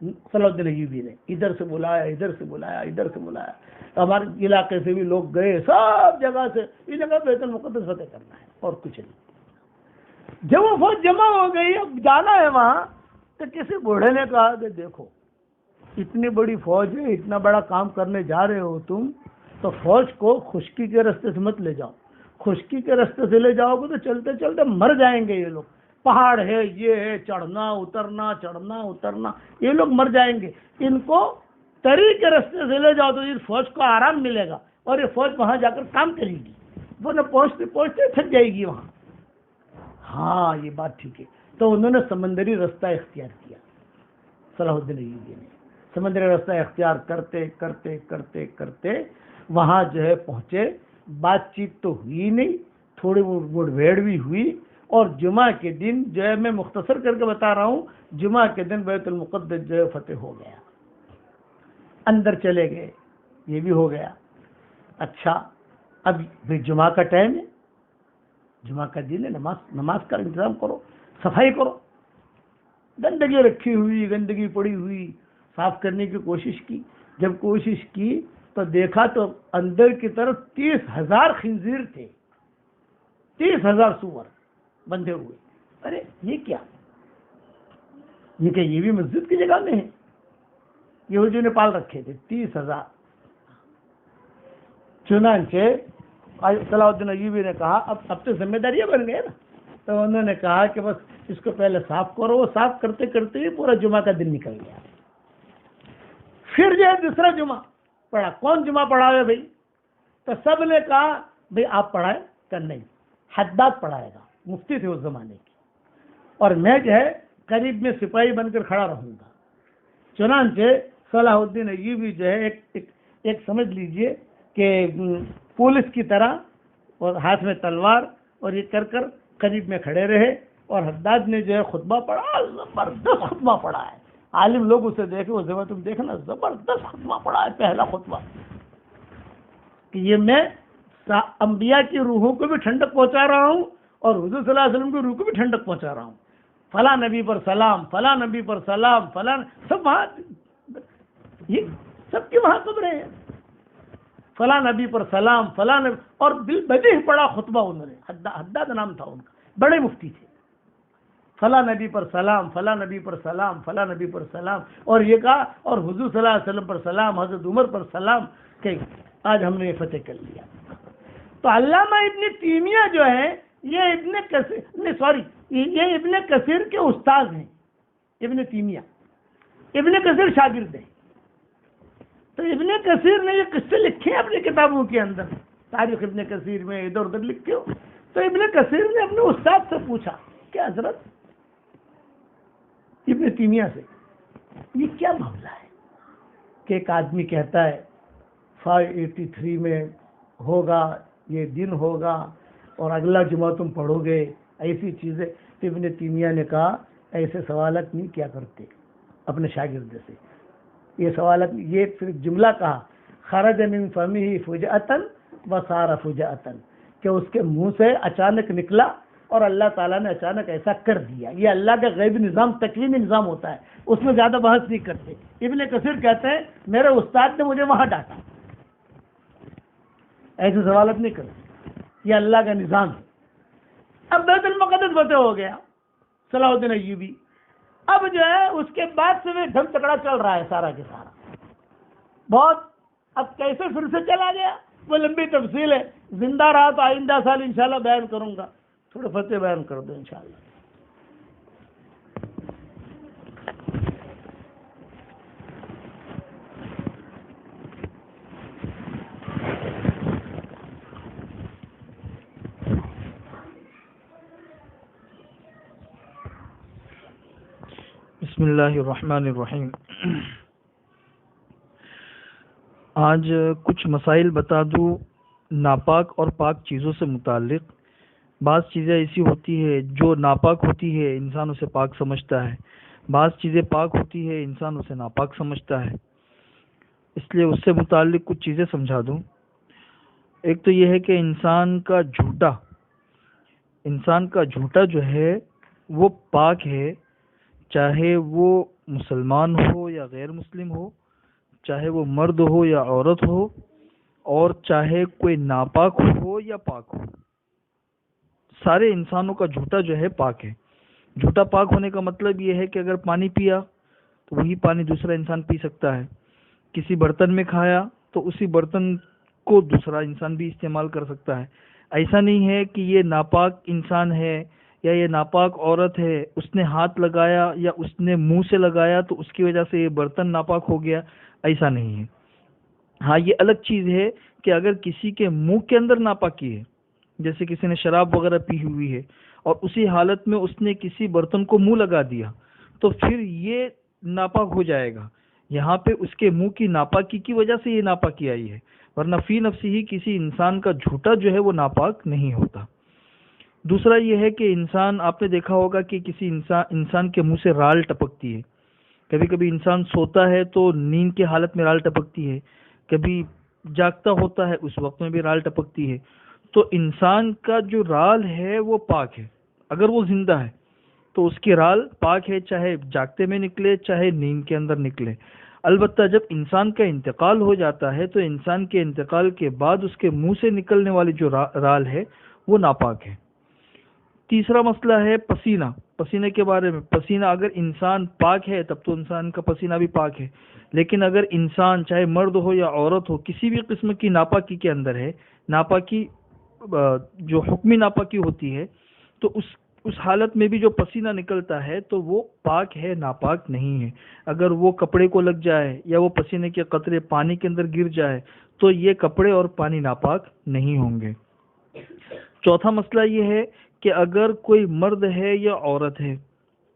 Speaker 1: صلاح الدین ایوبی نے، ادھر سے بلایا ادھر سے بلایا ادھر سے بلایا، ہمارے علاقے سے بھی لوگ گئے، سب جگہ سے، یہ جگہ بیت المقدس فتح کرنا ہے اور کچھ نہیں۔ جب وہ فوج جمع ہو گئی، اب جانا ہے وہاں، تو کسی بوڑھے نے کہا کہ دیکھو اتنی بڑی فوج ہے، اتنا بڑا کام کرنے جا رہے ہو تم، تو فوج کو خشکی کے راستے سے مت لے جاؤ، خشکی کے راستے سے لے جاؤ گے تو چلتے چلتے مر جائیں گے یہ لوگ، پہاڑ ہے، یہ ہے، چڑھنا اترنا، یہ لوگ مر جائیں گے، ان کو تری کے راستے سے لے جاؤ تو اس فوج کو آرام ملے گا اور یہ فوج وہاں جا کر کام کرے گی، وہ نہ پہنچتے پہنچتے تھک جائے گی وہاں۔ ہاں یہ بات ٹھیک ہے، تو انہوں نے سمندری راستہ اختیار کیا، صلاح الدین ایوبی نے سمندری راستہ اختیار کرتے کرتے کرتے کرتے وہاں جو ہے پہنچے، بات چیت تو ہوئی نہیں، تھوڑی مڑ بھیڑ بھی ہوئی، اور جمعہ کے دن جو ہے، میں مختصر کر کے بتا رہا ہوں، جمعہ کے دن بیت المقدس جو ہے فتح ہو گیا، اندر چلے گئے، یہ بھی ہو گیا۔ اچھا اب جمعہ کا ٹائم ہے، جمعہ کا دن ہے، نماز کا انتظام کرو، صفائی کرو، گندگی رکھی ہوئی، گندگی پڑی ہوئی، صاف کرنے کی کوشش کی، جب کوشش کی تو دیکھا تو اندر کی طرف 30,000 خنزیر تھے، 30,000 سور بندھے ہوئے۔ ارے یہ کیا، یہ کہ یہ بھی مسجد کی جگہ میں ہے، یہودیوں نے پال رکھے تھے 30,000۔ چنانچہ صلاح الدین ایوبی نے کہا اب تو ذمہ داریاں بن گئے نا، تو انہوں نے کہا کہ بس اس کو پہلے صاف کرو، وہ صاف کرتے کرتے ہی پورا جمعہ کا دن نکل گیا۔ پھر جو ہے دوسرا جمعہ پڑھا، کون جمعہ پڑھا ہے بھائی؟ تو سب نے کہا بھائی آپ پڑھائیں، کہ نہیں حداد پڑھائے گا، مفتی تھے اس زمانے کی، اور میں جو ہے قریب میں سپاہی بن کر کھڑا رہوں گا۔ چنانچہ صلاح الدین ایوبی جو ہے ایک سمجھ لیجئے کہ پولیس کی طرح، اور ہاتھ میں تلوار، اور یہ کر کر قریب میں کھڑے رہے، اور حداد نے جو ہے خطبہ پڑھا، زبردست خطبہ پڑھا ہے، عالم لوگ اسے دیکھے، اس جگہ تم دیکھنا زبردست خطبہ پڑھا ہے، پہلا خطبہ کہ یہ میں انبیاء کی روحوں کو بھی ٹھنڈک پہنچا رہا ہوں اور حضور صلی اللہ علیہ وسلم کی روح کو بھی ٹھنڈک پہنچا رہا ہوں، فلاں نبی پر سلام، فلاں نبی پر سلام، فلاں، سب وہاں، یہ سب کی وہاں قبریں ہیں، فلاں نبی پر سلام، فلاں نبی، اور بالبدیہہ پڑا خطبہ انہوں نے، حداد نام تھا ان کا، بڑے مفتی تھے، فلاں نبی پر سلام، فلاں نبی پر سلام، فلاں نبی پر سلام، اور یہ کہا اور حضور صلی اللہ علیہ وسلم پر سلام، حضرت عمر پر سلام، کہ آج ہم نے یہ فتح کر لیا۔ تو علامہ ابن تیمیہ جو ہے یہ ابن کثیر کے استاد ہیں، ابن تیمیہ ابن کثیر شاگرد ہیں، تو ابن کثیر نے یہ قصے لکھے ہیں اپنی کتابوں کے اندر، تاریخ ابن کثیر میں ادھر ادھر لکھے ہو، تو ابن کثیر نے اپنے استاد سے پوچھا کہ حضرت ابن تیمیہ سے یہ کیا معاملہ ہے کہ ایک آدمی کہتا ہے 583 میں ہوگا، یہ دن ہوگا اور اگلا جمعہ تم پڑھو گے، ایسی چیزیں؟ تو ابن تیمیہ نے کہا ایسے سوالات نہیں کیا کرتے اپنے شاگرد سے، یہ سوالات، یہ صرف جملہ کہا، خرج من فمہ فجأۃ وصار فجأۃ، کہ اس کے منہ سے اچانک نکلا اور اللہ تعالیٰ نے اچانک ایسا کر دیا، یہ اللہ کا غیبی نظام، تکوینی نظام ہوتا ہے، اس میں زیادہ بحث نہیں کرتے۔ ابن کثیر کہتے ہیں میرے استاد نے مجھے وہاں ڈانٹا، ایسے سوالات نہیں کرتے، یہ اللہ کا نظام ہے۔ اب بیت المقدس فتح ہو گیا، صلاح الدین ایوبی، اب جو ہے اس کے بعد سے وہ ڈھم تکڑا چل رہا ہے سارا کے سارا بہت، اب کیسے پھر سے چلا گیا وہ لمبی تفصیل ہے، زندہ رہا تو آئندہ سال انشاءاللہ بیان کروں گا، تھوڑے فتح بیان کر دو انشاءاللہ۔
Speaker 2: بسم اللہ الرحمن الرحیم۔ آج کچھ مسائل بتا دوں ناپاک اور پاک چیزوں سے متعلق۔ بعض چیزیں ایسی ہوتی ہے جو ناپاک ہوتی ہے، انسان اسے پاک سمجھتا ہے، بعض چیزیں پاک ہوتی ہے، انسان اسے ناپاک سمجھتا ہے، اس لیے اس سے متعلق کچھ چیزیں سمجھا دوں۔ ایک تو یہ ہے کہ انسان کا جھوٹا جو ہے وہ پاک ہے، چاہے وہ مسلمان ہو یا غیر مسلم ہو، چاہے وہ مرد ہو یا عورت ہو، اور چاہے کوئی ناپاک ہو یا پاک ہو، سارے انسانوں کا جھوٹا جو ہے پاک ہے۔ جھوٹا پاک ہونے کا مطلب یہ ہے کہ اگر پانی پیا تو وہی پانی دوسرا انسان پی سکتا ہے، کسی برتن میں کھایا تو اسی برتن کو دوسرا انسان بھی استعمال کر سکتا ہے۔ ایسا نہیں ہے کہ یہ ناپاک انسان ہے یا یہ ناپاک عورت ہے، اس نے ہاتھ لگایا یا اس نے منہ سے لگایا تو اس کی وجہ سے یہ برتن ناپاک ہو گیا، ایسا نہیں ہے۔ ہاں یہ الگ چیز ہے کہ اگر کسی کے منہ کے اندر ناپاکی ہے، جیسے کسی نے شراب وغیرہ پی ہوئی ہے اور اسی حالت میں اس نے کسی برتن کو منہ لگا دیا تو پھر یہ ناپاک ہو جائے گا۔ یہاں پہ اس کے منہ کی ناپاکی کی وجہ سے یہ ناپاکی آئی ہے، ورنہ فی نفسی ہی کسی انسان کا جھوٹا جو ہے وہ ناپاک نہیں ہوتا۔ دوسرا یہ ہے کہ آپ نے دیکھا ہوگا کہ کسی انسان کے منہ سے رال ٹپکتی ہے، کبھی کبھی انسان سوتا ہے تو نیند کے حالت میں رال ٹپکتی ہے، کبھی جاگتا ہوتا ہے اس وقت میں بھی رال ٹپکتی ہے۔ تو انسان کا جو رال ہے وہ پاک ہے، اگر وہ زندہ ہے تو اس کی رال پاک ہے، چاہے جاگتے میں نکلے چاہے نیند کے اندر نکلے۔ البتہ جب انسان کا انتقال ہو جاتا ہے تو انسان کے انتقال کے بعد اس کے منہ سے نکلنے والی جو رال ہے وہ ناپاک ہے۔ تیسرا مسئلہ ہے پسینے کے بارے میں۔ پسینہ اگر انسان پاک ہے تب تو انسان کا پسینہ بھی پاک ہے، لیکن اگر انسان چاہے مرد ہو یا عورت ہو کسی بھی قسم کی ناپاکی کے اندر ہے، ناپاکی جو حکمی ناپاکی ہوتی ہے، تو اس حالت میں بھی جو پسینہ نکلتا ہے تو وہ پاک ہے، ناپاک نہیں ہے۔ اگر وہ کپڑے کو لگ جائے یا وہ پسینے کے قطرے پانی کے اندر گر جائے تو یہ کپڑے اور پانی ناپاک نہیں ہوں گے۔ چوتھا مسئلہ یہ ہے کہ اگر کوئی مرد ہے یا عورت ہے،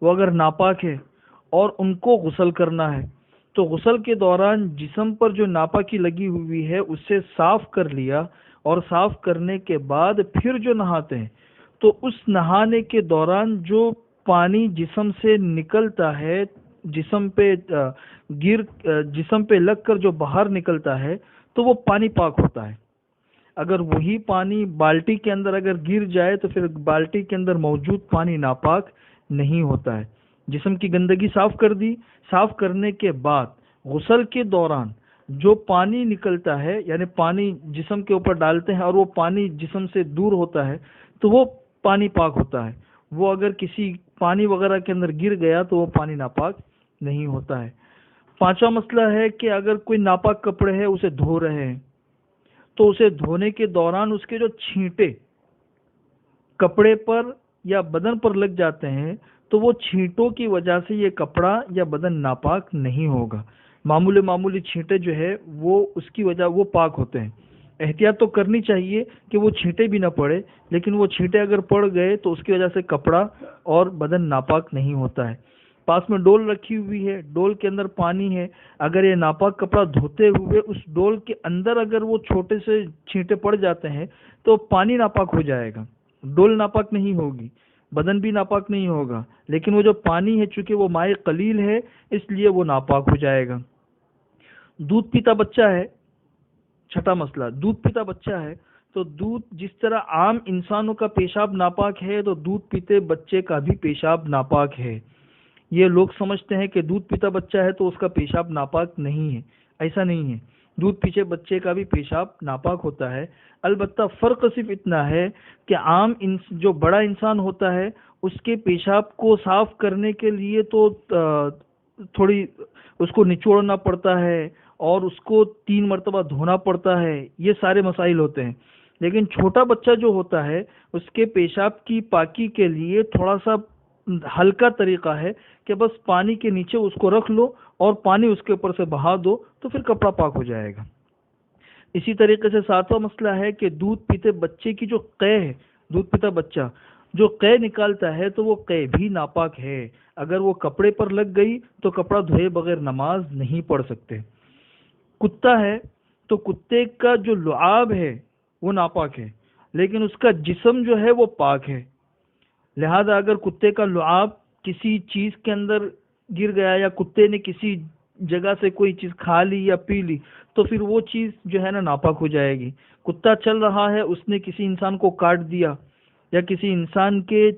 Speaker 2: وہ اگر ناپاک ہے اور ان کو غسل کرنا ہے تو غسل کے دوران جسم پر جو ناپاکی لگی ہوئی ہے اسے صاف کر لیا، اور صاف کرنے کے بعد پھر جو نہاتے ہیں تو اس نہانے کے دوران جو پانی جسم سے نکلتا ہے، جسم پہ لگ کر جو باہر نکلتا ہے تو وہ پانی پاک ہوتا ہے۔ اگر وہی پانی بالٹی کے اندر اگر گر جائے تو پھر بالٹی کے اندر موجود پانی ناپاک نہیں ہوتا ہے۔ جسم کی گندگی صاف کر دی، صاف کرنے کے بعد غسل کے دوران جو پانی نکلتا ہے، یعنی پانی جسم کے اوپر ڈالتے ہیں اور وہ پانی جسم سے دور ہوتا ہے تو وہ پانی پاک ہوتا ہے۔ وہ اگر کسی پانی وغیرہ کے اندر گر گیا تو وہ پانی ناپاک نہیں ہوتا ہے۔ پانچواں مسئلہ ہے کہ اگر کوئی ناپاک کپڑے ہے اسے دھو رہے ہیں تو اسے دھونے کے دوران اس کے جو چھینٹے کپڑے پر یا بدن پر لگ جاتے ہیں تو وہ چھینٹوں کی وجہ سے یہ کپڑا یا بدن ناپاک نہیں ہوگا۔ معمولی چھینٹے جو ہے وہ اس کی وجہ وہ پاک ہوتے ہیں۔ احتیاط تو کرنی چاہیے کہ وہ چھینٹے بھی نہ پڑے، لیکن وہ چھینٹے اگر پڑ گئے تو اس کی وجہ سے کپڑا اور بدن ناپاک نہیں ہوتا ہے۔ پاس میں ڈول رکھی ہوئی ہے، ڈول کے اندر پانی ہے، اگر یہ ناپاک کپڑا دھوتے ہوئے اس ڈول کے اندر اگر وہ چھوٹے سے چھینٹے پڑ جاتے ہیں تو پانی ناپاک ہو جائے گا، ڈول ناپاک نہیں ہوگی، بدن بھی ناپاک نہیں ہوگا، لیکن وہ جو پانی ہے چونکہ وہ مائع قلیل ہے اس لیے وہ ناپاک ہو جائے گا۔ دودھ پیتا بچہ ہے، چھٹا مسئلہ، دودھ پیتا بچہ ہے تو دودھ جس طرح عام انسانوں کا پیشاب ناپاک ہے تو دودھ پیتے بچے کا بھی پیشاب ناپاک ہے۔ یہ لوگ سمجھتے ہیں کہ دودھ پیتا بچہ ہے تو اس کا پیشاب ناپاک نہیں ہے، ایسا نہیں ہے، دودھ پیچھے بچے کا بھی پیشاب ناپاک ہوتا ہے۔ البتہ فرق صرف اتنا ہے کہ عام جو بڑا انسان ہوتا ہے اس کے پیشاب کو صاف کرنے کے لیے تو تھوڑی اس کو نچوڑنا پڑتا ہے اور اس کو 3 مرتبہ دھونا پڑتا ہے، یہ سارے مسائل ہوتے ہیں۔ لیکن چھوٹا بچہ جو ہوتا ہے اس کے پیشاب کی پاکی کے لیے تھوڑا سا ہلکا طریقہ ہے کہ بس پانی کے نیچے اس کو رکھ لو اور پانی اس کے اوپر سے بہا دو تو پھر کپڑا پاک ہو جائے گا۔ اسی طریقے سے 7واں مسئلہ ہے کہ دودھ پیتے بچے کی جو قے ہے، دودھ پیتا بچہ جو قے نکالتا ہے تو وہ قے بھی ناپاک ہے، اگر وہ کپڑے پر لگ گئی تو کپڑا دھوئے بغیر نماز نہیں پڑھ سکتے۔ کتا ہے تو کتے کا جو لعاب ہے وہ ناپاک ہے، لیکن اس کا جسم جو ہے وہ پاک ہے، لہذا اگر کتے کا لعاب کسی چیز کے اندر گر گیا یا کتے نے کسی جگہ سے کوئی چیز کھا لی یا پی لی تو پھر وہ چیز جو ہے نا ناپاک ہو جائے گی۔ کتا چل رہا ہے، اس نے کسی انسان کو کاٹ دیا یا کسی انسان کے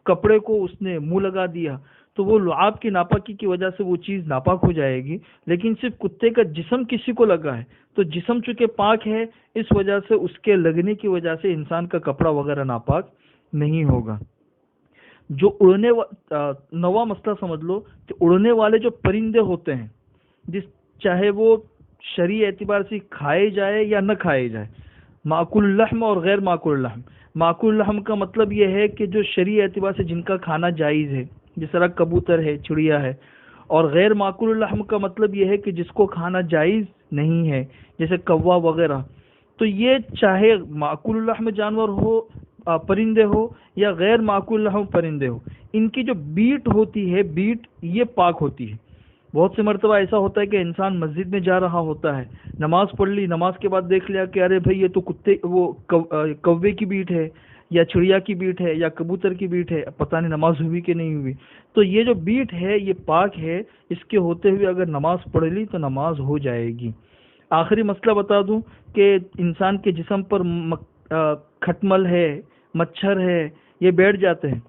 Speaker 2: کپڑے کو اس نے منہ لگا دیا تو وہ لعاب کی ناپاکی کی وجہ سے وہ چیز ناپاک ہو جائے گی، لیکن صرف کتے کا جسم کسی کو لگا ہے تو جسم چونکہ پاک ہے اس وجہ سے اس کے لگنے کی وجہ سے انسان کا کپڑا وغیرہ ناپاک نہیں ہوگا۔ جو اڑنے نواں مسئلہ سمجھ لو کہ اڑنے والے جو پرندے ہوتے ہیں، چاہے وہ شرعی اعتبار سے کھائے جائے یا نہ کھائے جائے، معقول اللحم اور غیر معقول اللحم۔ معقول اللحم کا مطلب یہ ہے کہ جو شرعی اعتبار سے جن کا کھانا جائز ہے، جس طرح کبوتر ہے، چڑیا ہے، اور غیر معقول اللحم کا مطلب یہ ہے کہ جس کو کھانا جائز نہیں ہے، جیسے کوا وغیرہ۔ تو یہ چاہے معقول اللحم جانور ہو، پرندے ہو، یا غیر معقول اللحم پرندے ہو، ان کی جو بیٹ ہوتی ہے، بیٹ یہ پاک ہوتی ہے۔ بہت سے مرتبہ ایسا ہوتا ہے کہ انسان مسجد میں جا رہا ہوتا ہے، نماز پڑھ لی، نماز کے بعد دیکھ لیا کہ ارے بھائی یہ تو کوے کی بیٹ ہے یا چڑیا کی بیٹ ہے یا کبوتر کی بیٹ ہے، پتہ نہیں نماز ہوئی کہ نہیں ہوئی۔ تو یہ جو بیٹ ہے یہ پاک ہے، اس کے ہوتے ہوئے اگر نماز پڑھ لی تو نماز ہو جائے گی۔ آخری مسئلہ بتا دوں کہ انسان کے جسم پر کھٹمل ہے، مچھر ہے، یہ بیٹھ جاتے ہیں،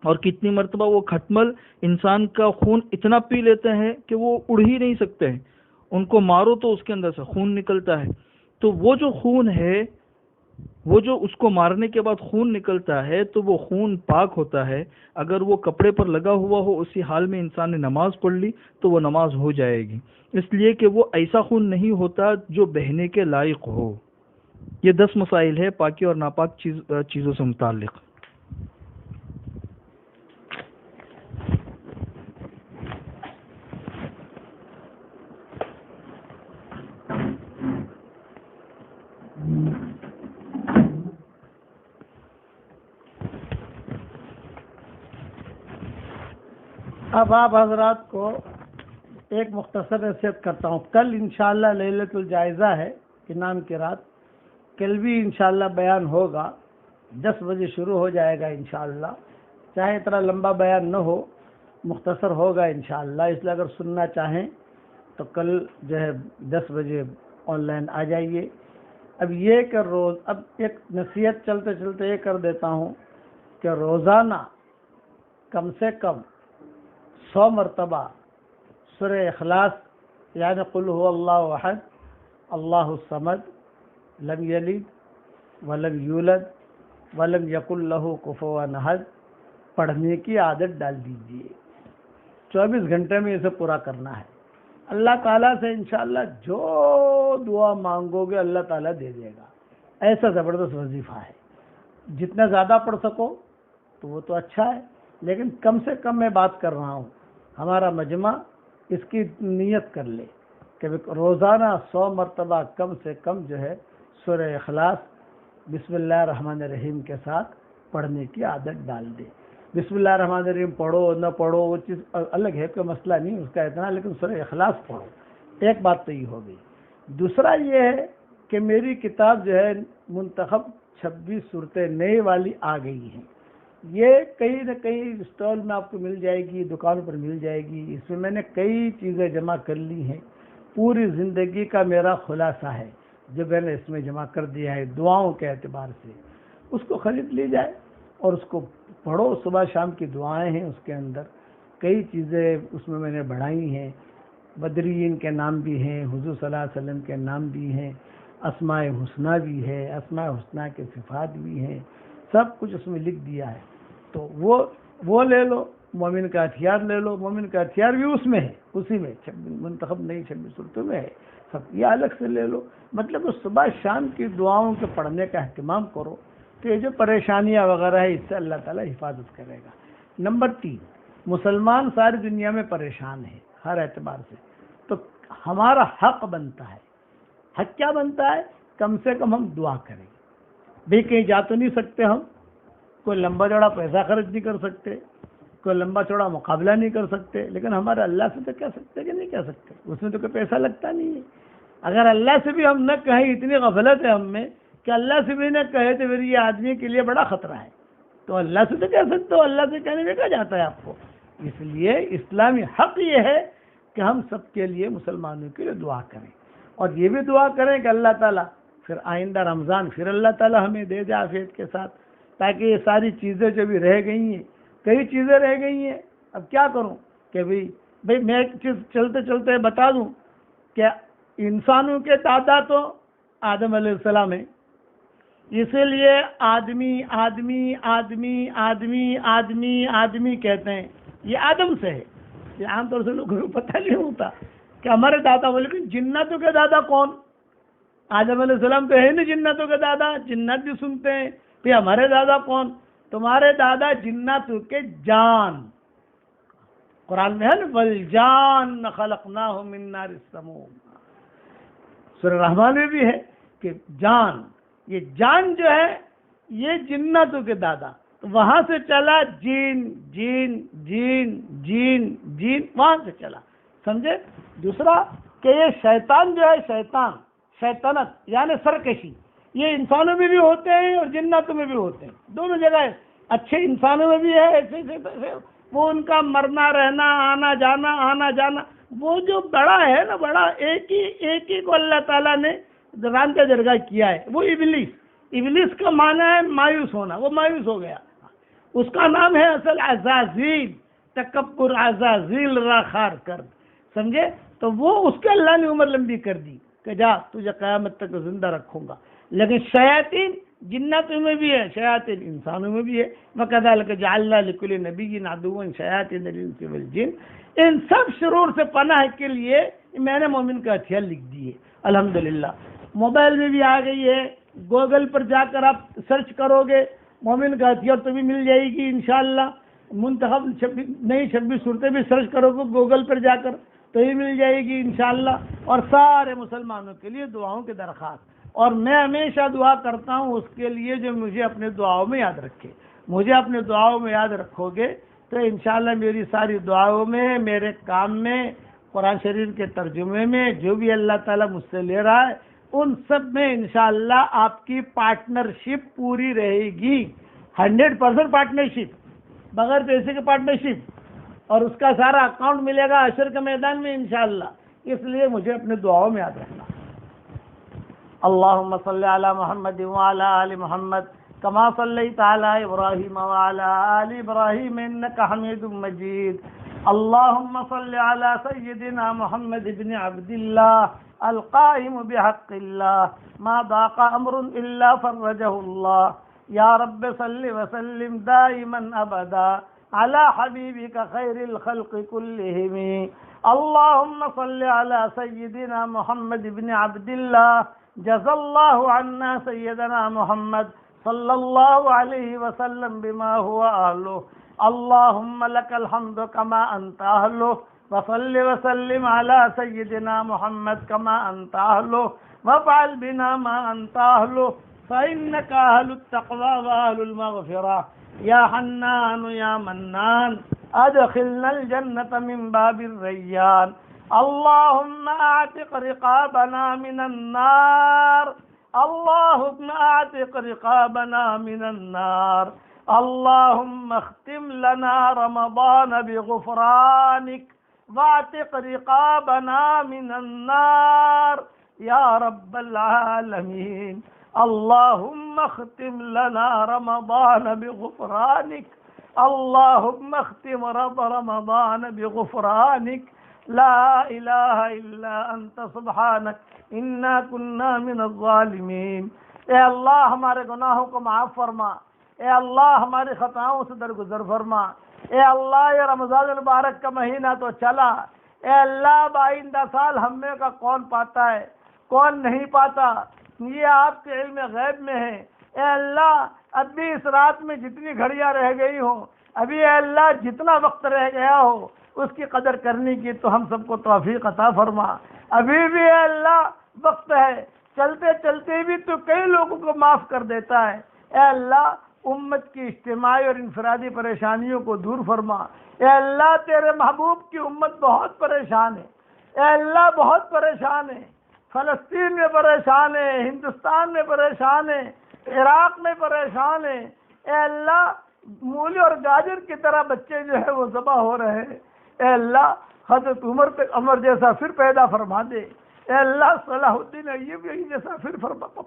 Speaker 2: اور کتنی مرتبہ وہ کھٹمل انسان کا خون اتنا پی لیتے ہیں کہ وہ اڑ ہی نہیں سکتے ہیں، ان کو مارو تو اس کے اندر سے خون نکلتا ہے۔ تو وہ جو خون ہے، وہ جو اس کو مارنے کے بعد خون نکلتا ہے تو وہ خون پاک ہوتا ہے، اگر وہ کپڑے پر لگا ہوا ہو اسی حال میں انسان نے نماز پڑھ لی تو وہ نماز ہو جائے گی، اس لیے کہ وہ ایسا خون نہیں ہوتا جو بہنے کے لائق ہو۔ یہ 10 مسائل ہے پاکی اور ناپاک چیزوں سے متعلق۔
Speaker 1: اب آپ حضرات کو ایک مختصر نصیحت کرتا ہوں۔ کل انشاءاللہ لیلۃ الجائزہ ہے، انعام کی رات، کل بھی انشاءاللہ بیان ہوگا، 10 بجے شروع ہو جائے گا انشاءاللہ، چاہے اتنا لمبا بیان نہ ہو، مختصر ہوگا انشاءاللہ، اس لیے اگر سننا چاہیں تو کل جو ہے 10 بجے آن لائن آ جائیے۔ اب یہ کہ اب ایک نصیحت چلتے چلتے یہ کر دیتا ہوں کہ روزانہ کم سے کم 100 مرتبہ سورہ اخلاص یعنی قل هو اللہ احد اللہ الصمد لم یلد ولم یولد ولم یکن لہ کفوا احد پڑھنے کی عادت ڈال دیجیے۔ 24 گھنٹے میں اسے پورا کرنا ہے۔ اللہ تعالیٰ سے انشاءاللہ جو دعا مانگو گے اللہ تعالیٰ دے دے گا، ایسا زبردست وظیفہ ہے۔ جتنا زیادہ پڑھ سکو تو وہ تو اچھا ہے، لیکن کم سے کم میں بات کر رہا ہوں، ہمارا مجمع اس کی نیت کر لے کہ روزانہ 100 مرتبہ کم سے کم جو ہے سورہ اخلاص بسم اللہ الرحمن الرحیم کے ساتھ پڑھنے کی عادت ڈال دے۔ بسم اللہ الرحمن الرحیم پڑھو نہ پڑھو وہ چیز الگ ہے، کوئی مسئلہ نہیں اس کا اتنا، لیکن سورہ اخلاص پڑھو۔ ایک بات تو یہ ہو گئی۔ دوسرا یہ ہے کہ میری کتاب جو ہے منتخب 26 صورتیں نئے والی آ گئی ہیں، یہ کہیں نہ کہیں اسٹال میں آپ کو مل جائے گی، دکان پر مل جائے گی۔ اس میں نے کئی چیزیں جمع کر لی ہیں، پوری زندگی کا میرا خلاصہ ہے جو میں نے اس میں جمع کر دیا ہے دعاؤں کے اعتبار سے۔ اس کو خرید لی جائے اور اس کو پڑھو، صبح شام کی دعائیں ہیں اس کے اندر، کئی چیزیں اس میں نے بڑھائی ہیں، بدرین کے نام بھی ہیں، حضور صلی اللہ علیہ وسلم کے نام بھی ہیں، اسماء حسنہ بھی ہے، اسماء حسنہ کے صفات بھی ہیں، سب کچھ اس میں لکھ دیا ہے۔ تو وہ لے لو، مومن کا ہتھیار لے لو، مومن کا ہتھیار بھی اس میں ہے، اسی میں منتخب نہیں 26 صورتوں میں ہے، سب یہ الگ سے لے لو۔ مطلب صبح شام کی دعاؤں کے پڑھنے کا اہتمام کرو تو یہ جو پریشانیاں وغیرہ ہے اس سے اللہ تعالیٰ حفاظت کرے گا۔ نمبر 3، مسلمان ساری دنیا میں پریشان ہے ہر اعتبار سے، تو ہمارا حق بنتا ہے، کیا بنتا ہے؟ کم سے کم ہم دعا کریں۔ بھی کہیں جا تو نہیں سکتے ہم، کوئی لمبا چوڑا پیسہ خرچ نہیں کر سکتے، کوئی لمبا چوڑا مقابلہ نہیں کر سکتے، لیکن ہمارے اللہ سے تو کہہ سکتے کہ نہیں کہہ سکتے، اس میں تو کوئی پیسہ لگتا نہیں ہے۔ اگر اللہ سے بھی ہم نہ کہیں، اتنی غفلت ہے ہم میں کہ اللہ سے بھی نہ کہے تو پھر یہ آدمی کے لیے بڑا خطرہ ہے، تو اللہ سے تو کہہ سکتے ہو، اللہ سے کہنے میں کیا جاتا ہے آپ کو؟ اس لیے اسلامی حق یہ ہے کہ ہم سب کے لیے، مسلمانوں کے لیے دعا کریں، اور یہ بھی دعا کریں کہ اللہ تعالیٰ پھر آئندہ رمضان پھر اللہ تعالیٰ ہمیں دے دے عافیت کے ساتھ، تاکہ یہ ساری چیزیں جو بھی رہ گئی ہیں، کئی چیزیں رہ گئی ہیں، اب کیا کروں کہ بھئی میں ایک چیز چلتے چلتے بتا دوں کہ انسانوں کے دادا تو آدم علیہ السلام ہیں، اسی لیے آدمی آدمی آدمی آدمی آدمی آدمی کہتے ہیں، یہ آدم سے ہے۔ یہ عام طور سے لوگوں کو پتہ نہیں ہوتا کہ ہمارے دادا، بولے کہ جناتوں کے دادا کون؟ آدم علیہ السلام تو ہے نہیں جناتوں کے دادا، جنات بھی سنتے ہیں، پھر ہمارے دادا کون؟ تمہارے دادا جناتوں کے جان، قرآن میں ہے نا، وَالْجَانَّ خَلَقْنَاهُ مِن نَارِ السَّمُومِ، سورہ رحمان میں بھی ہے کہ جان، یہ جان جو ہے یہ جناتوں کے دادا، تو وہاں سے چلا جین جین جین جین جین، وہاں سے چلا، سمجھے؟ دوسرا کہ یہ شیطان جو ہے، شیطنت یعنی سرکشی، یہ انسانوں میں بھی ہوتے ہیں اور جناتوں میں بھی ہوتے ہیں، دونوں جگہ ہے، اچھے انسانوں میں بھی ہے، ایسے وہ ان کا مرنا رہنا، آنا جانا، وہ جو بڑا ہے نا، بڑا ایک ہی کو اللہ تعالیٰ نے رام کا درگاہ کیا ہے، وہ ابلیس کا معنی ہے مایوس ہونا، وہ مایوس ہو گیا، اس کا نام ہے اصل عزازیل، تکبر عزازیل را خار کرد، سمجھے؟ تو وہ اس کے اللہ نے عمر لمبی کر دی کہ جا تجھے قیامت تک زندہ رکھوں گا، لیکن شیاطین جناتوں میں بھی ہے، شیاطین انسانوں میں بھی ہے، وَكَذَلِكَ جَعَلْنَا لِكُلِّ نَبِيٍّ عَدُوًّا شَيَاطِينَ الْإِنسِ وَالْجِنِّ، ان سب شرور سے پناہ کے لیے میں نے مومن کا ہتھیار لکھ دیے الحمدللہ۔ موبائل میں بھی آ گئی ہے، گوگل پر جا کر آپ سرچ کرو گے مومن کا ہتھیار تو بھی مل جائے گی انشاءاللہ، منتخب 26 صورتیں بھی سرچ کرو گے گوگل پر جا کر تو یہ مل جائے گی انشاءاللہ، اور سارے مسلمانوں کے لیے دعاؤں کی درخواست، اور میں ہمیشہ دعا کرتا ہوں اس کے لیے جو مجھے اپنے دعاؤں میں یاد رکھے، مجھے اپنے دعاؤں میں یاد رکھو گے تو انشاءاللہ میری ساری دعاؤں میں، میرے کام میں، قرآن شریف کے ترجمے میں، جو بھی اللہ تعالیٰ مجھ سے لے رہا ہے ان سب میں انشاءاللہ آپ کی پارٹنرشپ پوری رہے گی، 100% پارٹنرشپ، بغیر پیسے کے پارٹنرشپ، اور اس کا سارا اکاؤنٹ ملے گا حشر کے میدان میں انشاءاللہ، اس لیے مجھے اپنے دعاؤں میں یاد رکھنا۔ اللہم صلی علی محمد وعلی آل محمد کما صلیت علی ابراہیم وعلی آل ابراہیم انکا حمید مجید۔ اللہم صلی علی سیدنا محمد بن عبداللہ القائم بحق اللہ ما ضاق امر الا فرجہ اللہ، یا رب صلی وسلم دائما ابدا على حبيبك خير الخلق كلهم۔ اللهم صل على سيدنا محمد بن عبد الله، جزا الله عنا سيدنا محمد صلى الله عليه وسلم بما هو أهله، اللهم لك الحمد كما أنت أهله، وصل وسلم على سيدنا محمد كما أنت أهله، وافعل بنا ما أنت أهله، فإنك أهل التقوى وأهل المغفرة، یا حنان یا منان ادخلنا الجنة من باب الریان، اللهم اعتق رقابنا من النار، اللهم اعتق رقابنا من النار، اللهم اختم لنا رمضان بغفرانك واعتق رقابنا من النار یا رب العالمین۔ اللهم اختم لنا رمضان بغفرانك، اللهم اختم رمضان بغفرانك، لا الہ الا انت سبحانك انا كنا من الظالمین۔ اے اللہ ہمارے گناہوں کو معاف فرما، اے اللہ ہماری خطاؤں سے درگزر فرما، اے اللہ یہ رمضان المبارک کا مہینہ تو چلا، اے اللہ آئندہ سال ہم میں کا کون پاتا ہے کون نہیں پاتا، یہ آپ کے علم غیب میں ہے، اے اللہ اب بھی اس رات میں جتنی گھڑیاں رہ گئی ہوں، ابھی اے اللہ جتنا وقت رہ گیا ہو اس کی قدر کرنے کی تو ہم سب کو توفیق عطا فرما، ابھی بھی اے اللہ وقت ہے، چلتے چلتے بھی تو کئی لوگوں کو معاف کر دیتا ہے، اے اللہ امت کی اجتماعی اور انفرادی پریشانیوں کو دور فرما۔ اے اللہ تیرے محبوب کی امت بہت پریشان ہے، اے اللہ بہت پریشان ہے، فلسطین میں پریشان ہے، ہندوستان میں پریشان ہے، عراق میں پریشان ہے۔ اے اللہ مولی اور گاجر کی طرح بچے جو ہے وہ ذبح ہو رہے ہیں۔ اے اللہ حضرت عمر جیسا پھر پیدا فرما دے۔ اے اللہ صلاح الدین ایوبی جیسا پھر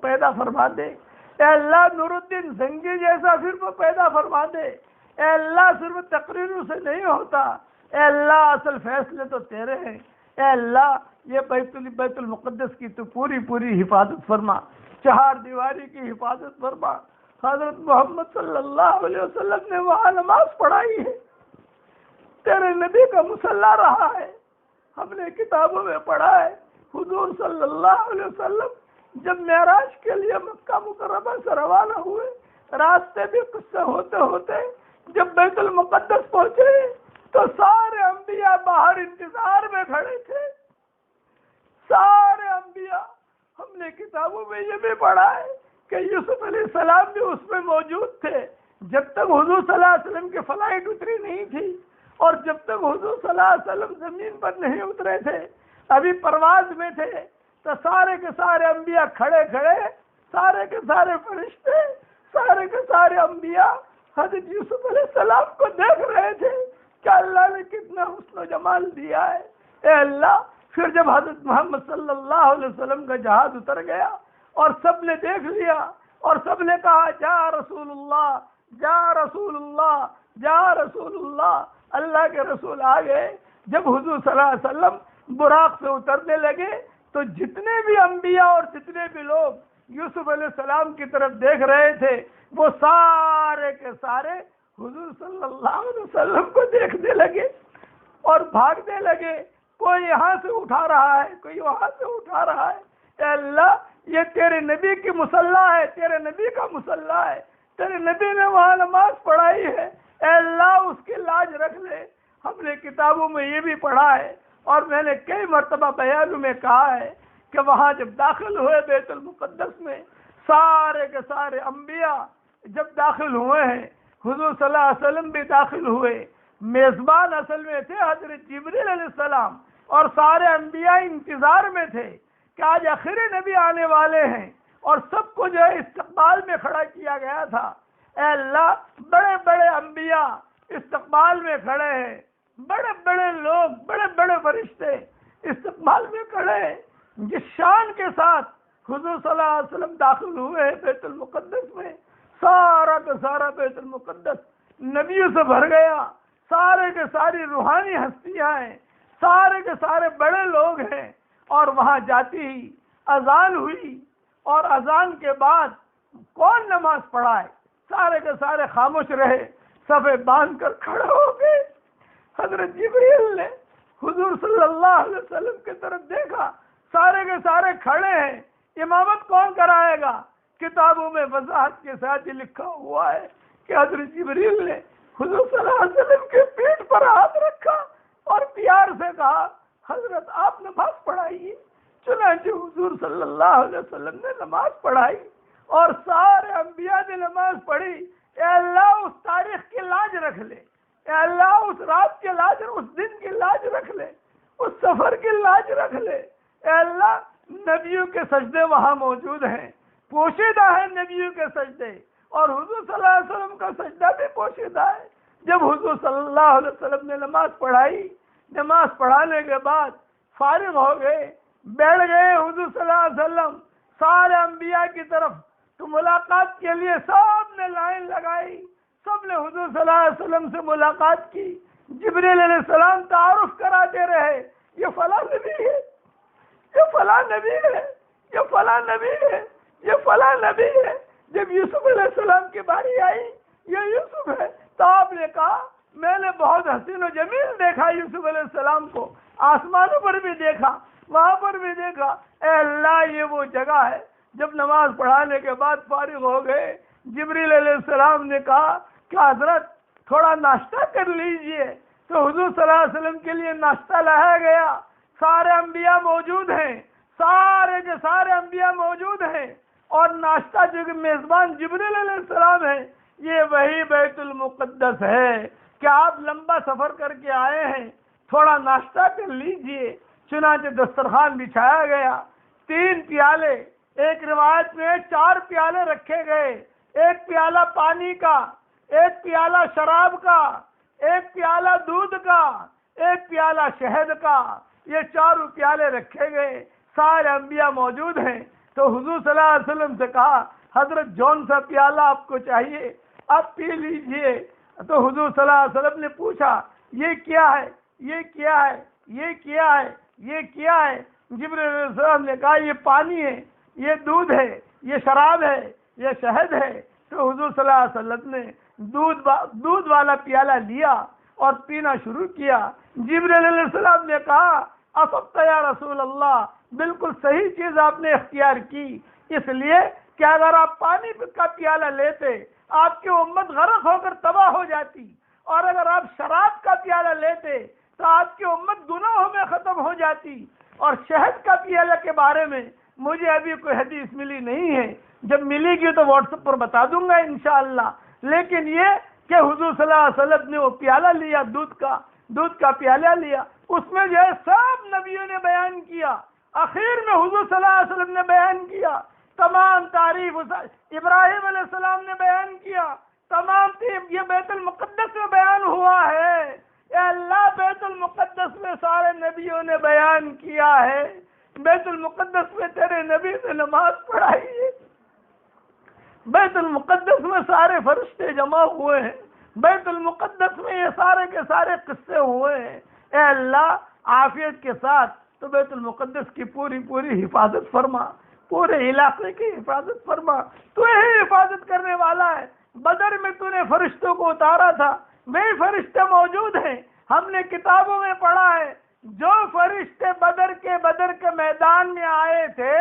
Speaker 1: پیدا فرما دے۔ اے اللہ نور الدین زنگی جیسا پھر پیدا فرما دے۔ اے اللہ صرف تقریروں سے نہیں ہوتا، اے اللہ اصل فیصلے تو تیرے ہیں۔ اے اللہ یہ بیت المقدس کی تو پوری حفاظت فرما، چہار دیواری کی حفاظت فرما۔ حضرت محمد صلی اللہ علیہ وسلم نے وہاں نماز پڑھائی ہے، تیرے نبی کا مصلی رہا ہے، ہم نے کتابوں میں پڑھا ہے۔ حضور صلی اللہ علیہ وسلم جب معراج کے لیے مکہ مکرمہ سے روانہ ہوئے، راستے بھی قصے ہوتے ہوتے جب بیت المقدس پہنچے تو سارے انبیاء باہر انتظار میں کھڑے تھے، سارے انبیاء۔ ہم نے کتابوں میں یہ بھی پڑھا ہے کہ یوسف علیہ السلام بھی اس میں موجود تھے جب تک حضور صلی اللہ علیہ وسلم کی فلائٹ اتری نہیں تھی، اور جب تک حضور صلی اللہ علیہ وسلم زمین پر نہیں اترے تھے، ابھی پرواز میں تھے، تو سارے کے سارے انبیاء کھڑے سارے کے سارے فرشتے، سارے کے سارے انبیاء حضرت یوسف علیہ السلام کو دیکھ رہے تھے کہ اللہ نے کتنا حسن و جمال دیا ہے۔ اے اللہ پھر جب حضرت محمد صلی اللہ علیہ وسلم کا جہاز اتر گیا اور سب نے دیکھ لیا اور سب نے کہا جا رسول اللہ، جا رسول اللہ، جا رسول اللہ، اللہ کے رسول آ گئے۔ جب حضور صلی اللہ علیہ وسلم براق سے اترنے لگے تو جتنے بھی انبیاء اور جتنے بھی لوگ یوسف علیہ السلام کی طرف دیکھ رہے تھے وہ سارے کے سارے حضور صلی اللہ علیہ وسلم کو دیکھنے لگے اور بھاگنے لگے۔ کوئی یہاں سے اٹھا رہا ہے، کوئی وہاں سے اٹھا رہا ہے۔ اے اللہ یہ تیرے نبی کی مصلی ہے، تیرے نبی کا مصلی ہے، تیرے نبی نے وہاں نماز پڑھائی ہے۔ اے اللہ اس کی لاج رکھ لے۔ ہم نے کتابوں میں یہ بھی پڑھا ہے اور میں نے کئی مرتبہ بیانوں میں کہا ہے کہ وہاں جب داخل ہوئے بیت المقدس میں، سارے کے سارے انبیاء جب داخل ہوئے ہیں، حضور صلی اللہ علیہ وسلم بھی داخل ہوئے۔ میزبان اصل میں تھے حضرت جبریل علیہ السلام، اور سارے انبیاء انتظار میں تھے کہ آج آخری نبی آنے والے ہیں، اور سب کو جو ہے استقبال میں کھڑا کیا گیا تھا۔ اے اللہ بڑے بڑے انبیاء استقبال میں کھڑے ہیں، بڑے بڑے لوگ، بڑے بڑے فرشتے استقبال میں کھڑے ہیں۔ جس شان کے ساتھ حضور صلی اللہ علیہ وسلم داخل ہوئے ہیں بیت المقدس میں، سارا کا سارا بیت المقدس نبیوں سے بھر گیا، سارے کے ساری روحانی ہستیاں ہیں، سارے کے سارے بڑے لوگ ہیں۔ اور وہاں جاتی ہی اذان ہوئی، اور اذان کے بعد کون نماز پڑھائے؟ سارے کے سارے خاموش رہے، صفے باندھ کر کھڑے ہو گئے۔ حضرت جبریل نے حضور صلی اللہ علیہ وسلم کی طرف دیکھا، سارے کے سارے کھڑے ہیں، امامت کون کرائے گا؟ کتابوں میں وضاحت کے ساتھ یہ لکھا ہوا ہے کہ حضرت جبریل نے حضور صلی اللہ علیہ وسلم کے پیٹھ پر ہاتھ رکھا اور پیار سے کہا حضرت آپ نماز پڑھائیے۔ چنانچہ حضور صلی اللہ علیہ وسلم نے نماز پڑھائی اور سارے انبیاء نے نماز پڑھی۔ اے اللہ اس تاریخ کی لاج رکھ لے، اے اللہ اس رات کی لاج، اس دن کی لاج رکھ لے، اس سفر کی لاج رکھ لے۔ اے اللہ نبیوں کے سجدے وہاں موجود ہیں، پوشیدہ ہے نبیوں کے سجدے، اور حضور صلی اللہ علیہ وسلم کا سجدہ بھی پوشیدہ ہے۔ جب حضور صلی اللہ علیہ وسلم نے نماز پڑھائی، نماز پڑھانے کے بعد فارغ ہو گئے، بیٹھ گئے حضور صلی اللہ علیہ وسلم سارے انبیاء کی طرف، تو ملاقات کے لیے سب نے لائن لگائی، سب نے حضور صلی اللہ علیہ وسلم سے ملاقات کی۔ جبریل علیہ السلام تعارف کراتے رہے، یہ فلاں نبی ہے، یہ فلاں نبی ہے، یہ فلاں نبی ہے، یہ فلاں نبی ہے۔ جب یوسف علیہ السلام کی باری آئی، یہ یوسف ہے، تو آپ نے کہا میں نے بہت حسین و جمیل دیکھا یوسف علیہ السلام کو، آسمانوں پر بھی دیکھا، وہاں پر بھی دیکھا۔ اے اللہ یہ وہ جگہ ہے۔ جب نماز پڑھانے کے بعد فارغ ہو گئے، جبریل علیہ السلام نے کہا کہ حضرت تھوڑا ناشتہ کر لیجئے، تو حضور صلی اللہ علیہ وسلم کے لیے ناشتہ لایا گیا۔ سارے انبیاء موجود ہیں، سارے کے سارے انبیاء موجود ہیں، اور ناشتہ جو کہ میزبان جبریل علیہ السلام ہے، یہ وہی بیت المقدس ہے کہ آپ لمبا سفر کر کے آئے ہیں، تھوڑا ناشتہ کر لیجئے۔ چنانچہ دسترخوان بچھایا گیا، 3 پیالے، ایک روایت میں 4 پیالے رکھے گئے، ایک پیالہ پانی کا، ایک پیالہ شراب کا، ایک پیالہ دودھ کا، ایک پیالہ شہد کا، یہ 4 پیالے رکھے گئے۔ سارے انبیاء موجود ہیں، تو حضور صلی اللہ علیہ وسلم سے کہا حضرت جون سا پیالہ آپ کو چاہیے، آپ پی لیجئے۔ تو حضور صلی اللہ علیہ وسلم نے پوچھا یہ کیا ہے، یہ کیا ہے، یہ کیا ہے، یہ کیا ہے؟ جبرائیل علیہ السلام نے کہا یہ پانی ہے، یہ دودھ ہے، یہ شراب ہے، یہ شہد ہے۔ تو حضور صلی اللہ علیہ وسلم نے دودھ والا پیالہ لیا اور پینا شروع کیا۔ جبرائیل علیہ السلام نے کہا اصبت یا رسول اللہ، بالکل صحیح چیز آپ نے اختیار کی، اس لیے کہ اگر آپ پانی کا پیالہ لیتے آپ کی امت غرق ہو کر تباہ ہو جاتی، اور اگر آپ شراب کا پیالہ لیتے تو آپ کی امت گناہوں میں ختم ہو جاتی۔ اور شہد کا پیالہ کے بارے میں مجھے ابھی کوئی حدیث ملی نہیں ہے، جب ملے گی تو واٹس ایپ پر بتا دوں گا انشاءاللہ۔ لیکن یہ کہ حضور صلی اللہ علیہ وسلم نے وہ پیالہ لیا، دودھ کا پیالہ لیا، اس میں جو ہے سب نبیوں نے بیان کیا، آخر میں حضور صلی اللہ علیہ وسلم نے بیان کیا، تمام تعریف ابراہیم علیہ السلام نے بیان کیا، تمام یہ بیت المقدس میں بیان ہوا ہے۔ اے اللہ، بیت المقدس میں سارے نبیوں نے بیان کیا ہے، بیت المقدس میں تیرے نبی نے نماز پڑھائی ہے، بیت المقدس میں سارے فرشتے جمع ہوئے ہیں، بیت المقدس میں یہ سارے کے سارے قصے ہوئے ہیں۔ اے اللہ، عافیت کے ساتھ تو بیت المقدس کی پوری حفاظت فرما، پورے علاقے کی حفاظت فرما، تو ہی حفاظت کرنے والا ہے۔ بدر میں تو نے فرشتوں کو اتارا تھا، وہی فرشتے موجود ہیں، ہم نے کتابوں میں پڑھا ہے، جو فرشتے بدر کے میدان میں آئے تھے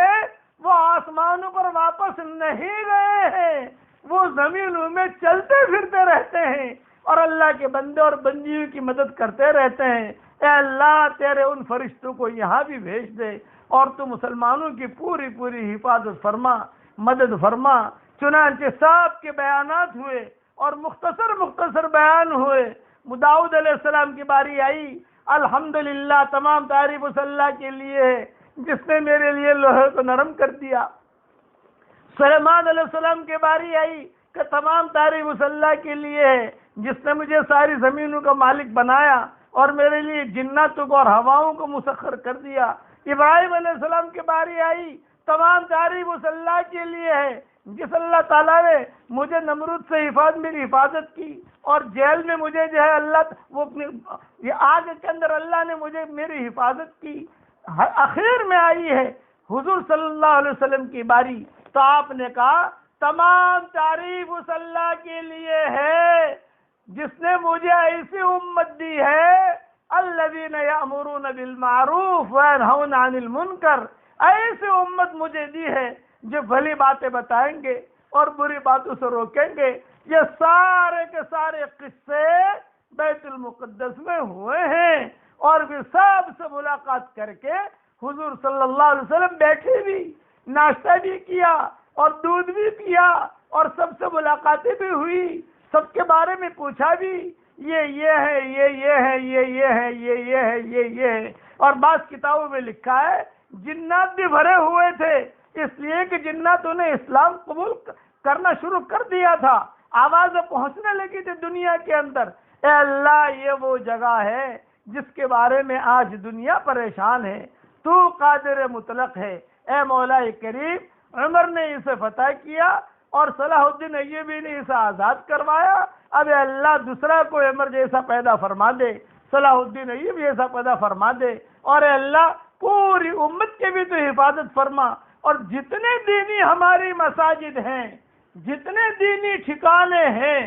Speaker 1: وہ آسمانوں پر واپس نہیں گئے ہیں، وہ زمینوں میں چلتے پھرتے رہتے ہیں اور اللہ کے بندے اور بندیوں کی مدد کرتے رہتے ہیں۔ اے اللہ، تیرے ان فرشتوں کو یہاں بھی بھیج دے اور تو مسلمانوں کی پوری حفاظت فرما، مدد فرما۔ چنانچہ سب کے بیانات ہوئے اور مختصر بیان ہوئے۔ داؤد علیہ السلام کی باری آئی، الحمدللہ، تمام تعریف اس اللہ کے لیے ہے جس نے میرے لیے لوہے کو نرم کر دیا۔ سلیمان علیہ السلام کی باری آئی کہ تمام تعریف اس اللہ کے لیے ہے جس نے مجھے ساری زمینوں کا مالک بنایا اور میرے لیے جناتوں کو اور ہواؤں کو مسخر کر دیا۔ ابراہیم علیہ السلام کی باری آئی، تمام تعریف اس اللہ کے لیے ہے جس اللہ تعالیٰ نے مجھے نمرود سے میری حفاظت کی اور جیل میں مجھے جو ہے آگ کے اندر اللہ نے میری حفاظت کی۔ آخر میں آئی ہے حضور صلی اللہ علیہ وسلم کی باری، تو آپ نے کہا تمام تعریف اس اللہ کے لیے ہے جس نے مجھے ایسی امت دی ہے الذین یأمرون بالمعروف وینہون عن المنکر، ایسی امت مجھے دی ہے جو بھلی باتیں بتائیں گے اور بری باتوں سے روکیں گے۔ یہ سارے کے سارے قصے بیت المقدس میں ہوئے ہیں، اور بھی سب سے ملاقات کر کے حضور صلی اللہ علیہ وسلم بیٹھے بھی، ناشتہ بھی کیا اور دودھ بھی پیا اور سب سے ملاقاتیں بھی ہوئی، سب کے بارے میں پوچھا بھی، یہ ہے، یہ ہے، یہ ہے، یہ ہے۔ اور بعض کتابوں میں لکھا ہے جنات بھی بھرے ہوئے تھے، اس لیے کہ جناتوں نے اسلام قبول کرنا شروع کر دیا تھا، آوازیں پہنچنے لگی تھی دنیا کے اندر۔ اے اللہ، یہ وہ جگہ ہے جس کے بارے میں آج دنیا پریشان ہے، تو قادر مطلق ہے۔ اے مولا کریم، عمر نے اسے فتح کیا اور صلاح الدین ایوبی نے اسے آزاد کروایا، اب اے اللہ دوسرا کوئی عمر جیسا پیدا فرما دے، صلاح الدین ایوبی جیسا پیدا فرما دے، اور اے اللہ پوری امت کے بھی تو حفاظت فرما، اور جتنے دینی ہماری مساجد ہیں، جتنے دینی ٹھکانے ہیں،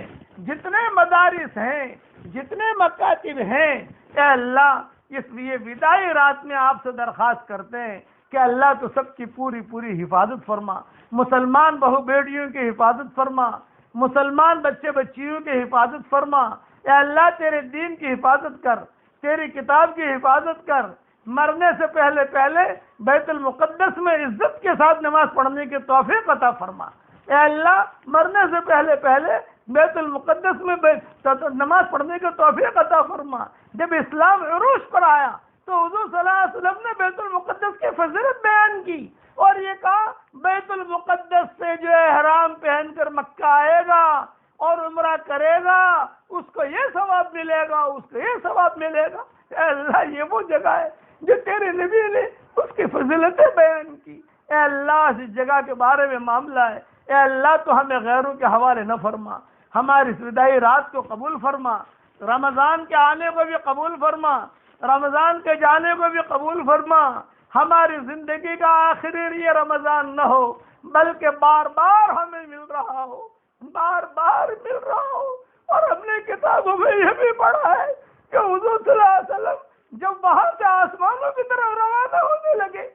Speaker 1: جتنے مدارس ہیں، جتنے مکاتب ہیں، اے اللہ اس لیے وداعی رات میں آپ سے درخواست کرتے ہیں کہ اللہ تو سب کی پوری حفاظت فرما، مسلمان بہو بیٹیوں کی حفاظت فرما، مسلمان بچے بچیوں کی حفاظت فرما۔ اے اللہ تیرے دین کی حفاظت کر، تیری کتاب کی حفاظت کر، مرنے سے پہلے بیت المقدس میں عزت کے ساتھ نماز پڑھنے کی توفیق عطا فرما۔ اے اللہ مرنے سے پہلے بیت المقدس میں نماز پڑھنے کا توفیق عطا فرما۔ جب اسلام عروج پر آیا تو حضور صلی اللہ علیہ وسلم نے بیت المقدس کی فضیلت بیان کی اور یہ کہا بیت المقدس سے جو احرام پہن کر مکہ آئے گا اور عمرہ کرے گا اس کو یہ ثواب ملے گا، اس کو یہ ثواب ملے گا۔ اے اللہ یہ وہ جگہ ہے جو تیرے نبی نے اس کی فضیلتیں بیان کی۔ اے اللہ اس جگہ کے بارے میں معاملہ ہے، اے اللہ تو ہمیں غیروں کے حوالے نہ فرما، ہماری اس وداعی رات کو قبول فرما، رمضان کے آنے کو بھی قبول فرما، رمضان کے جانے کو بھی قبول فرما۔ ہماری زندگی کا آخری یہ رمضان نہ ہو بلکہ بار بار ہمیں مل رہا ہو، بار بار مل رہا ہو۔ اور ہم نے کتابوں میں یہ بھی پڑھا ہے کہ حضور صلی اللہ علیہ وسلم جب وہاں سے آسمانوں کی طرف روانہ ہونے لگے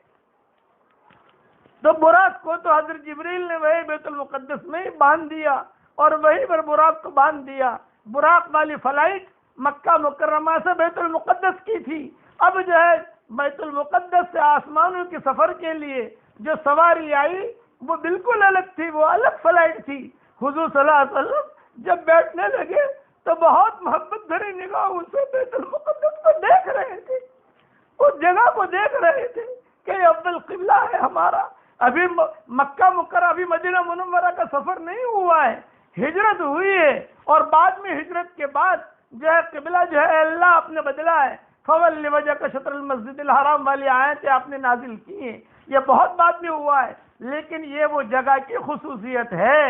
Speaker 1: تو براق کو تو حضرت جبریل نے وہی بیت المقدس میں ہی باندھ دیا اور وہیں پر براق کو باندھ دیا۔ براق والی فلائٹ مکہ مکرمہ سے بیت المقدس کی تھی۔ اب جو ہے بیت المقدس سے آسمانوں کے سفر کے لیے جو سواری آئی وہ بالکل الگ تھی، وہ الگ فلائٹ تھی۔ حضور صلی اللہ علیہ وسلم جب بیٹھنے لگے تو بہت محبت بھری نگاہوں سے بیت المقدس کو دیکھ رہے تھے، اس جگہ کو دیکھ رہے تھے کہ یہ اول قبلہ ہے ہمارا۔ ابھی مکہ مکرمہ ابھی مدینہ منورہ کا سفر نہیں ہوا ہے، ہجرت ہوئی ہے اور بعد میں ہجرت کے بعد جو ہے قبلہ جو ہے اللہ آپ نے بدلا ہے۔ فَوَلِّ وَجْهَكَ شَطْرَ الْمَسْجِدِ الْحَرَامِ والی آیتیں آپ نے نازل کی ہیں، یہ بہت بعد میں ہوا ہے، لیکن یہ وہ جگہ کی خصوصیت ہے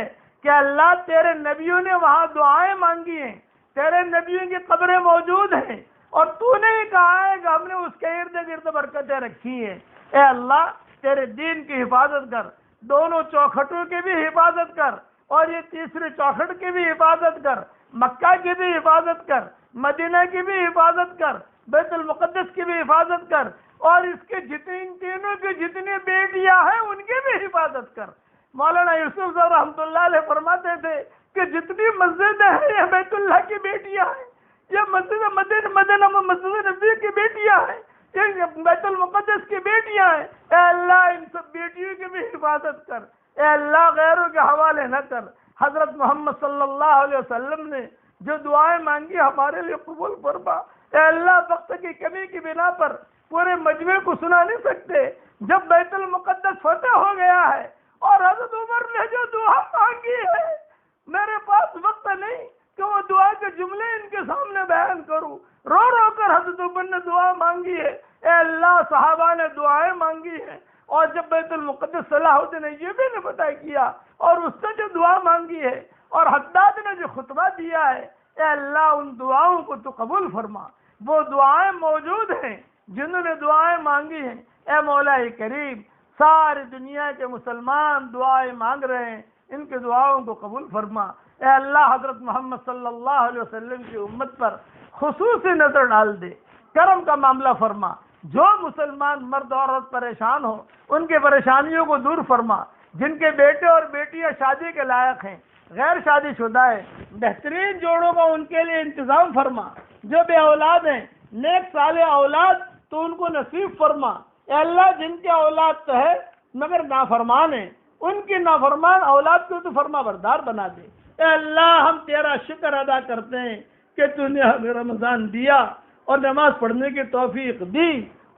Speaker 1: کہ اللہ تیرے نبیوں نے وہاں دعائیں مانگی ہیں، تیرے نبیوں کی قبریں موجود ہیں اور تو نے ہی کہا ہے کہ ہم نے اس کے ارد گرد برکتیں رکھی ہیں۔ اے اللہ تیرے دین کی حفاظت کر، دونوں چوکھٹوں کی بھی حفاظت کر اور یہ تیسرے چوکھٹ کی بھی حفاظت کر، مکہ کی بھی حفاظت کر، مدینہ کی بھی حفاظت کر، بیت المقدس کی بھی حفاظت کر اور اس کے تینوں کی جتنی بیٹیاں ہیں ان کی بھی حفاظت کر۔ مولانا یوسف صاحب رحمۃ اللہ علیہ فرماتے تھے کہ جتنی مسجدیں ہیں یہ بیت اللہ کی بیٹیاں ہیں، یہ مدینہ مسجد نبی کی بیٹیاں ہیں، یہ بیت المقدس کی بیٹیاں ہیں۔ اے اللہ ان سب بیٹیوں کی بھی حفاظت کر، اے اللہ غیروں کے حوالے نہ کر۔ حضرت محمد صلی اللہ علیہ وسلم نے جو دعائیں مانگی ہمارے لیے قبول فرما۔ اے اللہ وقت کی کمی کی بنا پر پورے مجمع کو سنا نہیں سکتے، جب بیت المقدس فتح ہو گیا ہے اور حضرت عمر نے جو دعا مانگی ہے میرے پاس وقت نہیں کہ وہ دعا کے جملے ان کے سامنے بیان کروں۔ رو رو کر حضرت عمر نے دعا مانگی ہے، اے اللہ صحابہ نے دعائیں مانگی ہیں اور جب بیت المقدس صلاح الدین نے یہ بھی نہیں پتہ کیا اور اس نے جو دعا مانگی ہے اور حداد نے جو خطبہ دیا ہے، اے اللہ ان دعاؤں کو تو قبول فرما۔ وہ دعائیں موجود ہیں جنہوں نے دعائیں مانگی ہیں، اے مولا کریم ساری دنیا کے مسلمان دعائیں مانگ رہے ہیں، ان کے دعاؤں کو قبول فرما۔ اے اللہ حضرت محمد صلی اللہ علیہ وسلم کی امت پر خصوصی نظر ڈال دے، کرم کا معاملہ فرما۔ جو مسلمان مرد اور عورت پریشان ہو ان کی پریشانیوں کو دور فرما، جن کے بیٹے اور بیٹیاں شادی کے لائق ہیں، غیر شادی شدہ ہیں، بہترین جوڑوں کا ان کے لیے انتظام فرما۔ جو بے اولاد ہیں نیک صالح اولاد تو ان کو نصیب فرما۔ اے اللہ جن کے اولاد تو ہے مگر نافرمان ہیں ان کی نافرمان اولاد کو تو فرما بردار بنا دے۔ اے اللہ ہم تیرا شکر ادا کرتے ہیں کہ تو نے ہمیں رمضان دیا اور نماز پڑھنے کی توفیق دی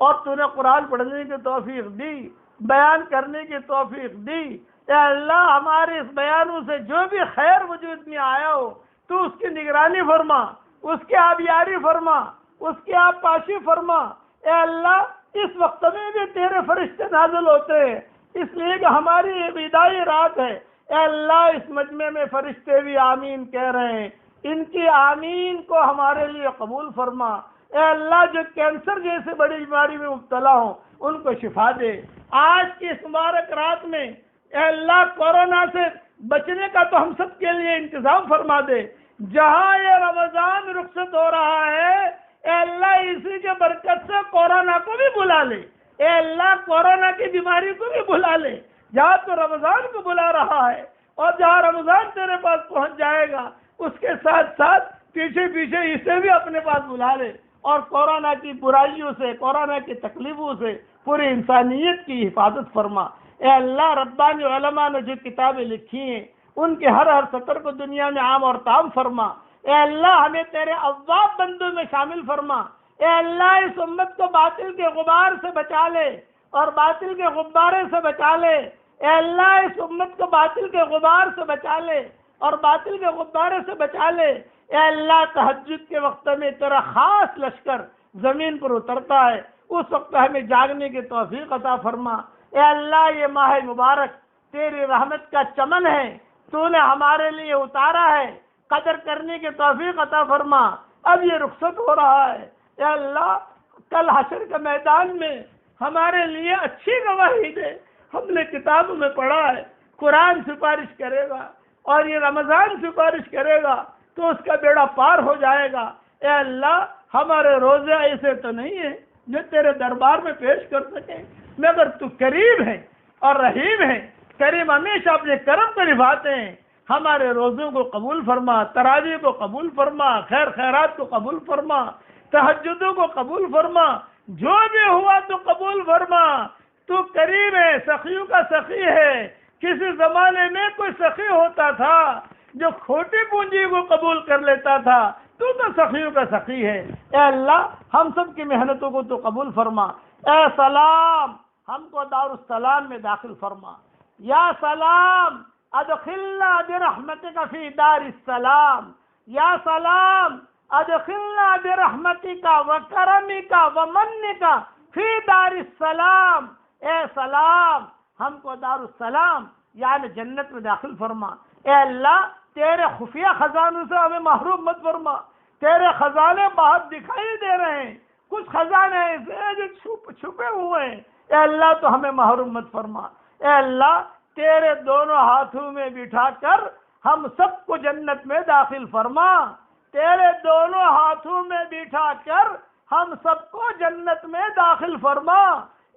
Speaker 1: اور تو نے قرآن پڑھنے کی توفیق دی، بیان کرنے کی توفیق دی۔ اے اللہ ہمارے اس بیانوں سے جو بھی خیر وجود میں آیا ہو تو اس کی نگرانی فرما، اس کی آبیاری فرما، اس کی آب پاشی فرما۔ اے اللہ اس وقت میں بھی تیرے فرشتے نازل ہوتے ہیں اس لیے کہ ہماری وداعی رات ہے۔ اے اللہ اس مجمع میں فرشتے بھی آمین کہہ رہے ہیں، ان کی آمین کو ہمارے لیے قبول فرما۔ اے اللہ جو کینسر جیسے بڑی بیماری میں مبتلا ہوں ان کو شفا دے۔ آج کی اس مبارک رات میں اے اللہ کورونا سے بچنے کا تو ہم سب کے لیے انتظام فرما دے۔ جہاں یہ رمضان رخصت ہو رہا ہے اے اللہ اسی کے برکت سے کورونا کو بھی بلا لے، اے اللہ کورونا کی بیماری کو بھی بلا لے۔ جہاں تو رمضان کو بلا رہا ہے اور جہاں رمضان تیرے پاس پہنچ جائے گا اس کے ساتھ ساتھ پیچھے پیچھے اسے بھی اپنے پاس بلا لے اور کورونا کی برائیوں سے، کورونا کی تکلیفوں سے پوری انسانیت کی حفاظت فرما۔ اے اللہ ربانی علماء نے جو کتابیں لکھی ہیں ان کے ہر سطر کو دنیا میں عام اور تام فرما۔ اے اللہ ہمیں تیرے اواب بندوں میں شامل فرما۔ اے اللہ اس امت کو باطل کے غبار سے بچا لے اور باطل کے غبارے سے بچا لے۔ اے اللہ اس امت کو باطل کے غبار سے بچا لے اور باطل کے غبارے سے بچا لے۔ اے اللہ تہجد کے وقت میں تیرا خاص لشکر زمین پر اترتا ہے، اس وقت ہمیں جاگنے کی توفیق عطا فرما۔ اے اللہ یہ ماہ مبارک تیری رحمت کا چمن ہے، تو نے ہمارے لیے اتارا ہے، قدر کرنے کی توفیق عطا فرما۔ اب یہ رخصت ہو رہا ہے، اے اللہ کل حشر کے میدان میں ہمارے لیے اچھی گواہی دے۔ ہم نے کتابوں میں پڑھا ہے قرآن سفارش کرے گا اور یہ رمضان سفارش کرے گا تو اس کا بیڑا پار ہو جائے گا۔ اے اللہ ہمارے روزے ایسے تو نہیں ہیں جو تیرے دربار میں پیش کر سکیں، مگر تو کریم ہے اور رحیم ہے۔ کریم ہمیشہ اپنے کرم کو نبھاتے ہیں۔ ہمارے روزوں کو قبول فرما، تراویح کو قبول فرما، خیر خیرات کو قبول فرما، تہجدوں کو قبول فرما، جو بھی ہوا تو قبول فرما۔ تو کریم ہے، سخیوں کا سخی ہے۔ کسی زمانے میں کوئی سخی ہوتا تھا جو کھوٹی پونجی کو قبول کر لیتا تھا، تو سخیوں کا سخی ہے۔ اے اللہ ہم سب کی محنتوں کو تو قبول فرما۔ اے سلام ہم کو دارالسلام میں داخل فرما۔ یا سلام ادخلنا برحمتک فی دار السلام۔ یا سلام ادخلنا برحمتک وکرمک ومنک فی دار السلام۔ اے سلام ہم کو دارالسلام یعنی جنت میں داخل فرما۔ اے اللہ تیرے خفیہ خزانوں سے ہمیں محروم مت فرما۔ تیرے خزانے باہر دکھائی دے رہے ہیں، کچھ خزانے ایسے ہیں جو چھپے ہوئے ہیں، اے اللہ تو ہمیں محروم مت فرما۔ اے اللہ تیرے دونوں ہاتھوں میں بٹھا کر ہم سب کو جنت میں داخل فرما۔ تیرے دونوں ہاتھوں میں بٹھا کر ہم سب کو جنت میں داخل فرما۔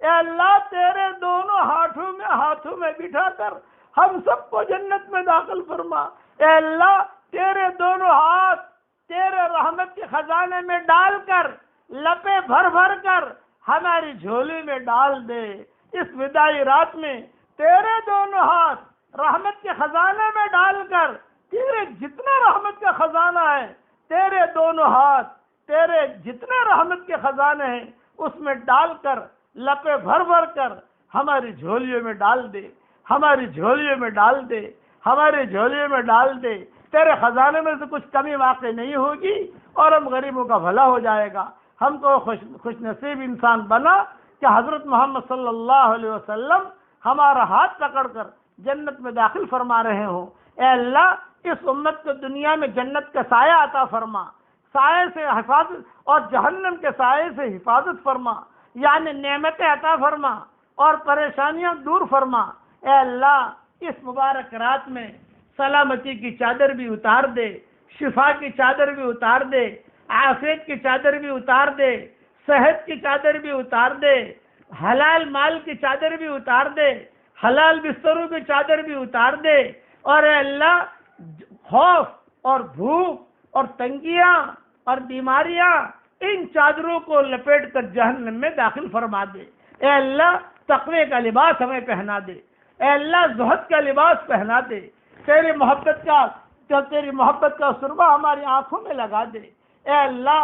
Speaker 1: اے اللہ تیرے دونوں ہاتھوں میں بٹھا کر ہم سب کو جنت میں داخل فرما۔ اے اللہ تیرے دونوں ہاتھ تیرے رحمت کے خزانے میں ڈال کر لپے بھر بھر کر ہماری جھولی میں ڈال دے۔ اس وداعی رات میں تیرے دونوں ہاتھ رحمت کے خزانے میں ڈال کر تیرے جتنا رحمت کا خزانہ ہے، تیرے دونوں ہاتھ تیرے جتنے رحمت کے خزانے ہیں اس میں ڈال کر لپے بھر بھر کر ہماری جھولیوں میں ڈال دے، ہماری جھولیوں میں ڈال دے، ہماری جھولیوں میں ڈال دے۔ تیرے خزانے میں سے کچھ کمی واقع نہیں ہوگی اور ہم غریبوں کا بھلا ہو جائے گا۔ ہم کو خوش نصیب انسان بنا کہ حضرت محمد صلی اللہ علیہ وسلم ہمارا ہاتھ پکڑ کر جنت میں داخل فرما رہے ہوں۔ اے اللہ اس امت کو دنیا میں جنت کا سایہ عطا فرما، سائے سے حفاظت اور جہنم کے سائے سے حفاظت فرما، یعنی نعمتیں عطا فرما اور پریشانیاں دور فرما۔ اے اللہ اس مبارک رات میں سلامتی کی چادر بھی اتار دے، شفا کی چادر بھی اتار دے، عافیت کی چادر بھی اتار دے، صحت کی چادر بھی اتار دے، حلال مال کی چادر بھی اتار دے، حلال بستروں کی چادر بھی اتار دے، اور اے اللہ خوف اور بھوک اور تنگیاں اور بیماریاں ان چادروں کو لپیٹ کر جہنم میں داخل فرما دے۔ اے اللہ تقوی کا لباس ہمیں پہنا دے، اے اللہ زہد کا لباس پہنا دے، تیری محبت کا سرما ہماری آنکھوں میں لگا دے۔ اے اللہ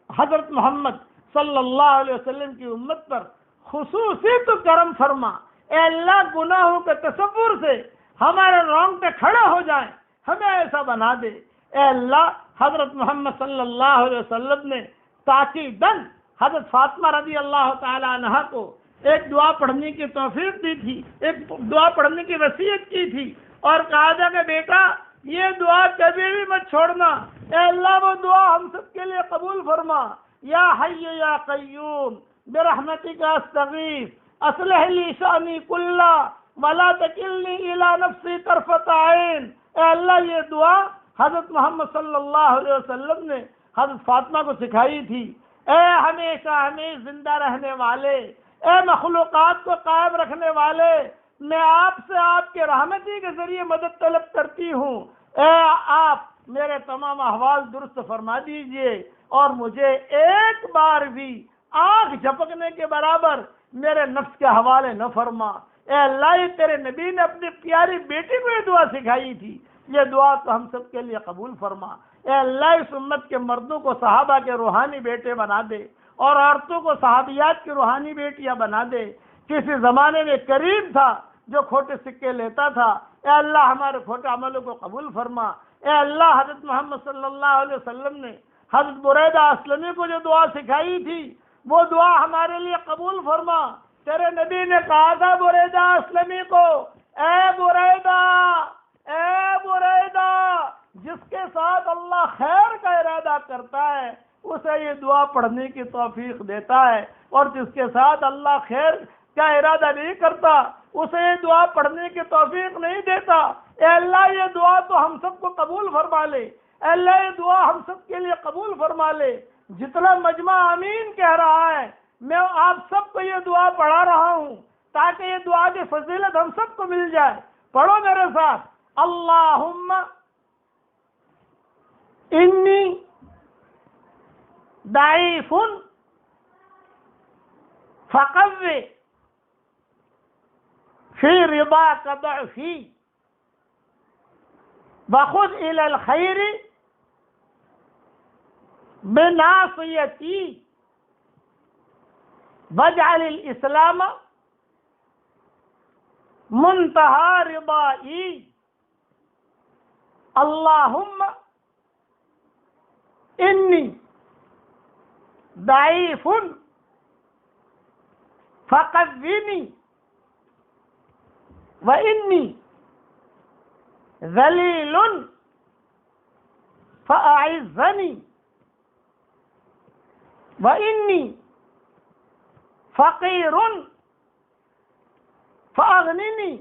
Speaker 1: حضرت محمد صلی اللہ علیہ وسلم کی امت پر خصوصی تو کرم فرما۔ اے اللہ گناہوں کے تصور سے ہمارے رونگٹے کھڑے ہو جائیں، ہمیں ایسا بنا دے۔ اے اللہ حضرت محمد صلی اللہ علیہ وسلم نے تاکیداً حضرت فاطمہ رضی اللہ تعالی عنہا کو ایک دعا پڑھنے کی توفیق دی تھی، ایک دعا پڑھنے کی وصیت کی تھی اور کہا تھا کہ بیٹا یہ دعا کبھی بھی مت چھوڑنا۔ اے اللہ وہ دعا ہم سب کے لیے قبول فرما۔ یا حی یا قیوم برحمتک استغیث اصلح لی شأنی کلہ ولا تکلنی الی نفسی طرفۃ عین۔ اے اللہ یہ دعا حضرت محمد صلی اللہ علیہ وسلم نے حضرت فاطمہ کو سکھائی تھی۔ اے ہمیشہ ہمیں زندہ رہنے والے، اے مخلوقات کو قائم رکھنے والے، میں آپ سے آپ کے رحمتی کے ذریعے مدد طلب کرتی ہوں۔ اے آپ میرے تمام احوال درست فرما دیجئے اور مجھے ایک بار بھی آنکھ جھپکنے کے برابر میرے نفس کے حوالے نہ فرما۔ اے اللہ یہ تیرے نبی نے اپنی پیاری بیٹی کو یہ دعا سکھائی تھی، یہ دعا تو ہم سب کے لیے قبول فرما۔ اے اللہ اس امت کے مردوں کو صحابہ کے روحانی بیٹے بنا دے اور عورتوں کو صحابیات کی روحانی بیٹیاں بنا دے۔ کسی زمانے میں کریم تھا جو کھوٹے سکے لیتا تھا، اے اللہ ہمارے کھوٹے عملوں کو قبول فرما۔ اے اللہ حضرت محمد صلی اللہ علیہ وسلم نے حضرت بریدہ اسلمی کو جو دعا سکھائی تھی وہ دعا ہمارے لیے قبول فرما۔ تیرے نبی نے کہا تھا بریدہ اسلمی کو، اے بریدہ، اے بریدہ، جس کے ساتھ اللہ خیر کا ارادہ کرتا ہے اسے یہ دعا پڑھنے کی توفیق دیتا ہے، اور جس کے ساتھ اللہ خیر کا ارادہ نہیں کرتا اسے یہ دعا پڑھنے کی توفیق نہیں دیتا۔ اے اللہ یہ دعا تو ہم سب کو قبول فرما لے، اے اللہ یہ دعا ہم سب کے لیے قبول فرما لے۔ جتنا مجمع آمین کہہ رہا ہے میں آپ سب کو یہ دعا پڑھا رہا ہوں تاکہ یہ دعا کی فضیلت ہم سب کو مل جائے۔ پڑھو میرے ساتھ، اللہم انی ضعیف فقوِ فی رضاک ضعفی وخذ الی الخیر بناصیتی واجعل الاسلام منتہا رضائی۔ اللہم انی ضعیف فقوینی وانی ذلیل فاعزنی وانی فقیر فاغننی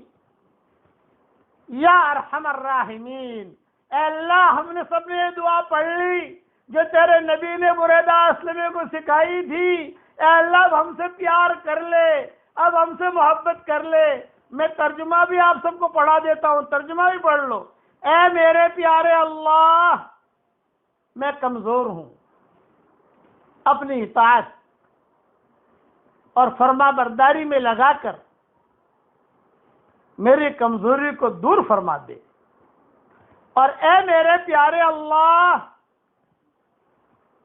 Speaker 1: یا ارحم الراحمین۔ اے اللہ ہم نے سب نے یہ دعا پڑھ لی جو تیرے نبی نے بریدہ اسلمی کو سکھائی تھی۔ اے اللہ اب ہم سے پیار کر لے، اب ہم سے محبت کر لے۔ میں ترجمہ بھی آپ سب کو پڑھا دیتا ہوں، ترجمہ بھی پڑھ لو۔ اے میرے پیارے اللہ، میں کمزور ہوں، اپنی اطاعت اور فرما برداری میں لگا کر میری کمزوری کو دور فرما دے، اور اے میرے پیارے اللہ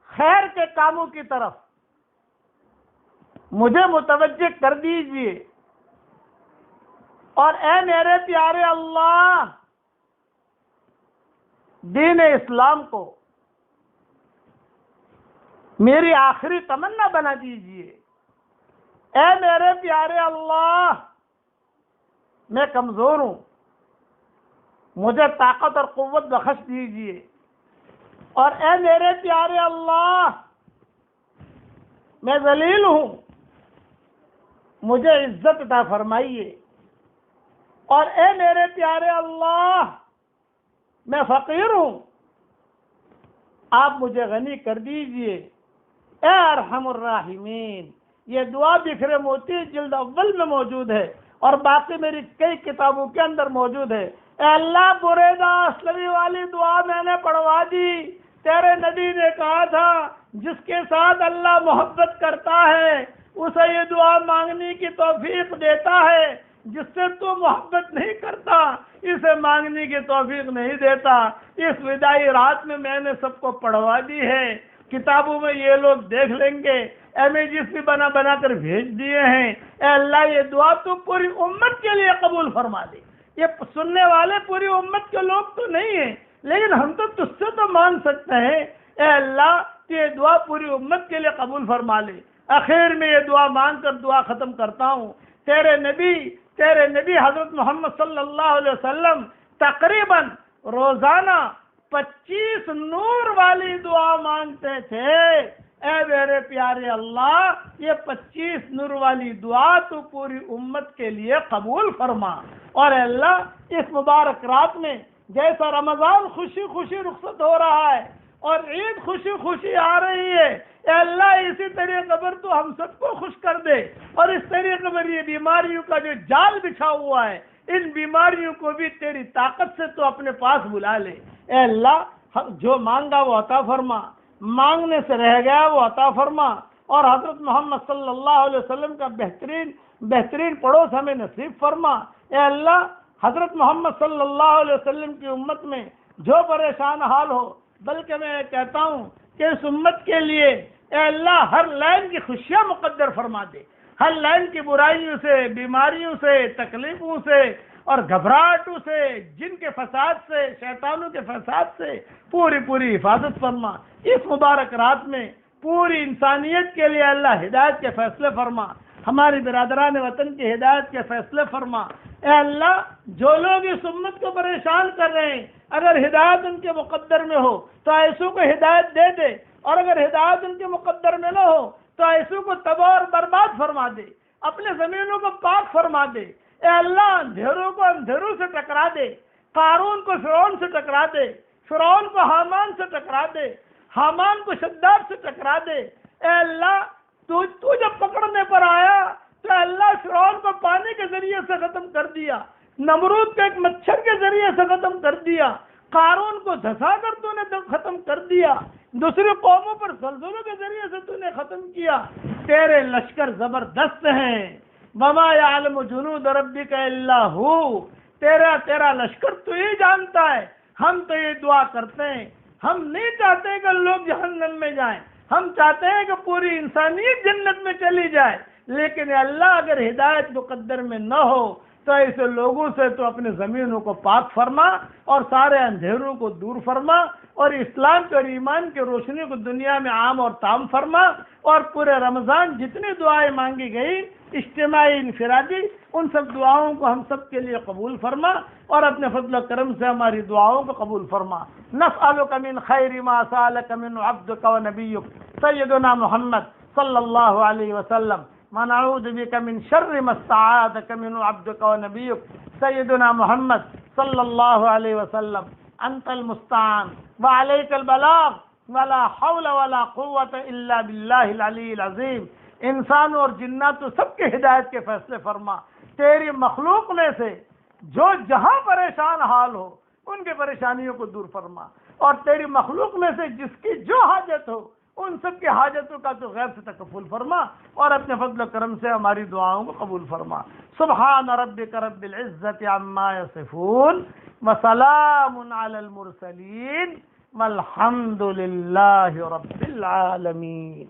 Speaker 1: خیر کے کاموں کی طرف مجھے متوجہ کر دیجئے، اور اے میرے پیارے اللہ دین اسلام کو میری آخری تمنا بنا دیجئے۔ اے میرے پیارے اللہ میں کمزور ہوں، مجھے طاقت اور قوت بخش دیجئے، اور اے میرے پیارے اللہ میں ذلیل ہوں، مجھے عزت عطا فرمائیے، اور اے میرے پیارے اللہ میں فقیر ہوں، آپ مجھے غنی کر دیجئے۔ اے ارحم الراحمین۔ یہ دعا بکھرے موتی جلد اول میں موجود ہے اور باقی میری کئی کتابوں کے اندر موجود ہے۔ اے اللہ بریدہ اسلمی والی دعا میں نے پڑھوا دی۔ تیرے نبی نے کہا تھا جس کے ساتھ اللہ محبت کرتا ہے اسے یہ دعا مانگنے کی توفیق دیتا ہے، جس سے تو محبت نہیں کرتا اسے مانگنے کی توفیق نہیں دیتا۔ اس وداعی رات میں میں نے سب کو پڑھوا دی ہے، کتابوں میں یہ لوگ دیکھ لیں گے، امیجز بھی بنا بنا کر بھیج دیے ہیں۔ اے اللہ یہ دعا تو پوری امت کے لیے قبول فرما دے۔ یہ سننے والے پوری امت کے لوگ تو نہیں ہیں، لیکن ہم تو تجھ سے تو مانگ سکتے ہیں۔ اے اللہ یہ دعا پوری امت کے لیے قبول فرما لے۔ آخر میں یہ دعا مانگ کر دعا ختم کرتا ہوں۔ تیرے نبی حضرت محمد صلی اللہ علیہ وسلم تقریباً روزانہ 25 نور والی دعا مانگتے تھے۔ اے میرے پیارے اللہ یہ 25 نور والی دعا تو پوری امت کے لیے قبول فرما، اور اے اللہ اس مبارک رات میں جیسا رمضان خوشی خوشی رخصت ہو رہا ہے اور عید خوشی خوشی آ رہی ہے، اے اللہ اسی طریقے پر تو ہم سب کو خوش کر دے، اور اس طریقے پر یہ بیماریوں کا جو جال بچھا ہوا ہے ان بیماریوں کو بھی تیری طاقت سے تو اپنے پاس بلا لے۔ اے اللہ جو مانگا وہ عطا فرما، مانگنے سے رہ گیا وہ عطا فرما، اور حضرت محمد صلی اللہ علیہ وسلم کا بہترین بہترین پڑوس ہمیں نصیب فرما۔ اے اللہ حضرت محمد صلی اللہ علیہ وسلم کی امت میں جو پریشان حال ہو، بلکہ میں کہتا ہوں کہ اس امت کے لیے اے اللہ ہر لائن کی خوشیاں مقدر فرما دے، ہر لائن کی برائیوں سے، بیماریوں سے، تکلیفوں سے اور گھبراہٹوں سے، جن کے فساد سے، شیطانوں کے فساد سے پوری حفاظت فرما۔ اس مبارک رات میں پوری انسانیت کے لیے اللہ ہدایت کے فیصلے فرما، ہماری برادران وطن کی ہدایت کے فیصلے فرما۔ اے اللہ جو لوگ اس امت کو پریشان کر رہے ہیں، اگر ہدایت ان کے مقدر میں ہو تو ایسوں کو ہدایت دے دے، اور اگر ہدایت ان کے مقدر میں نہ ہو تو ایسوں کو تباہ اور برباد فرما دے، اپنے زمینوں کو پاک فرما دے۔ اے اللہ اندھیروں کو اندھیروں سے ٹکرا دے، قارون کو فرعون سے ٹکرا دے، فرعون کو حامان سے ٹکرا دے، حامان کو شداد سے ٹکرا دے۔ اے اللہ تو جب پکڑنے پر آیا تو اللہ فرعون کو پانی کے ذریعے سے ختم کر دیا، نمرود کو ایک مچھر کے ذریعے سے ختم کر دیا، قارون کو دھسا کر تو نے ختم کر دیا، دوسری قوموں پر زلزلوں کے ذریعے سے تو نے ختم کیا۔ تیرے لشکر زبردست ہیں، وما یعلم جنود ربک الا ہو، تیرا لشکر تو ہی جانتا ہے۔ ہم تو یہ دعا کرتے ہیں، ہم نہیں چاہتے کہ لوگ جہنم میں جائیں، ہم چاہتے ہیں کہ پوری انسانیت جنت میں چلی جائے، لیکن اللہ اگر ہدایت مقدر میں نہ ہو تو ایسے لوگوں سے تو اپنے زمینوں کو پاک فرما اور سارے اندھیروں کو دور فرما، اور اسلام اور ایمان کی روشنی کو دنیا میں عام اور تام فرما، اور پورے رمضان جتنی دعائیں مانگی گئی اجتماعی انفرادی، ان سب دعاؤں کو ہم سب کے لیے قبول فرما، اور اپنے فضل و کرم سے ہماری دعاؤں کو قبول فرما۔ نسألک من خیر ما سألک من عبدک و نبیک سیدنا محمد صلی اللہ علیہ وسلم، ونعوذ بک من شر ما استعاذک من عبدک و نبیک سیدنا محمد صلی اللہ علیہ وسلم۔ انت المستعان وعلیک البلاغ ولا حول ولا قوة الا باللہ العلی العظیم۔ انسانوں اور جناتوں سب کے ہدایت کے فیصلے فرما۔ تیری مخلوق میں سے جو جہاں پریشان حال ہو ان کے پریشانیوں کو دور فرما، اور تیری مخلوق میں سے جس کی جو حاجت ہو ان سب کی حاجتوں کا تو غیب سے تکفل فرما، اور اپنے فضل و کرم سے ہماری دعاؤں کو قبول فرما۔ سبحان ربک رب العزت عما یصفون وسلام علی المرسلین والحمد للہ رب العالمین۔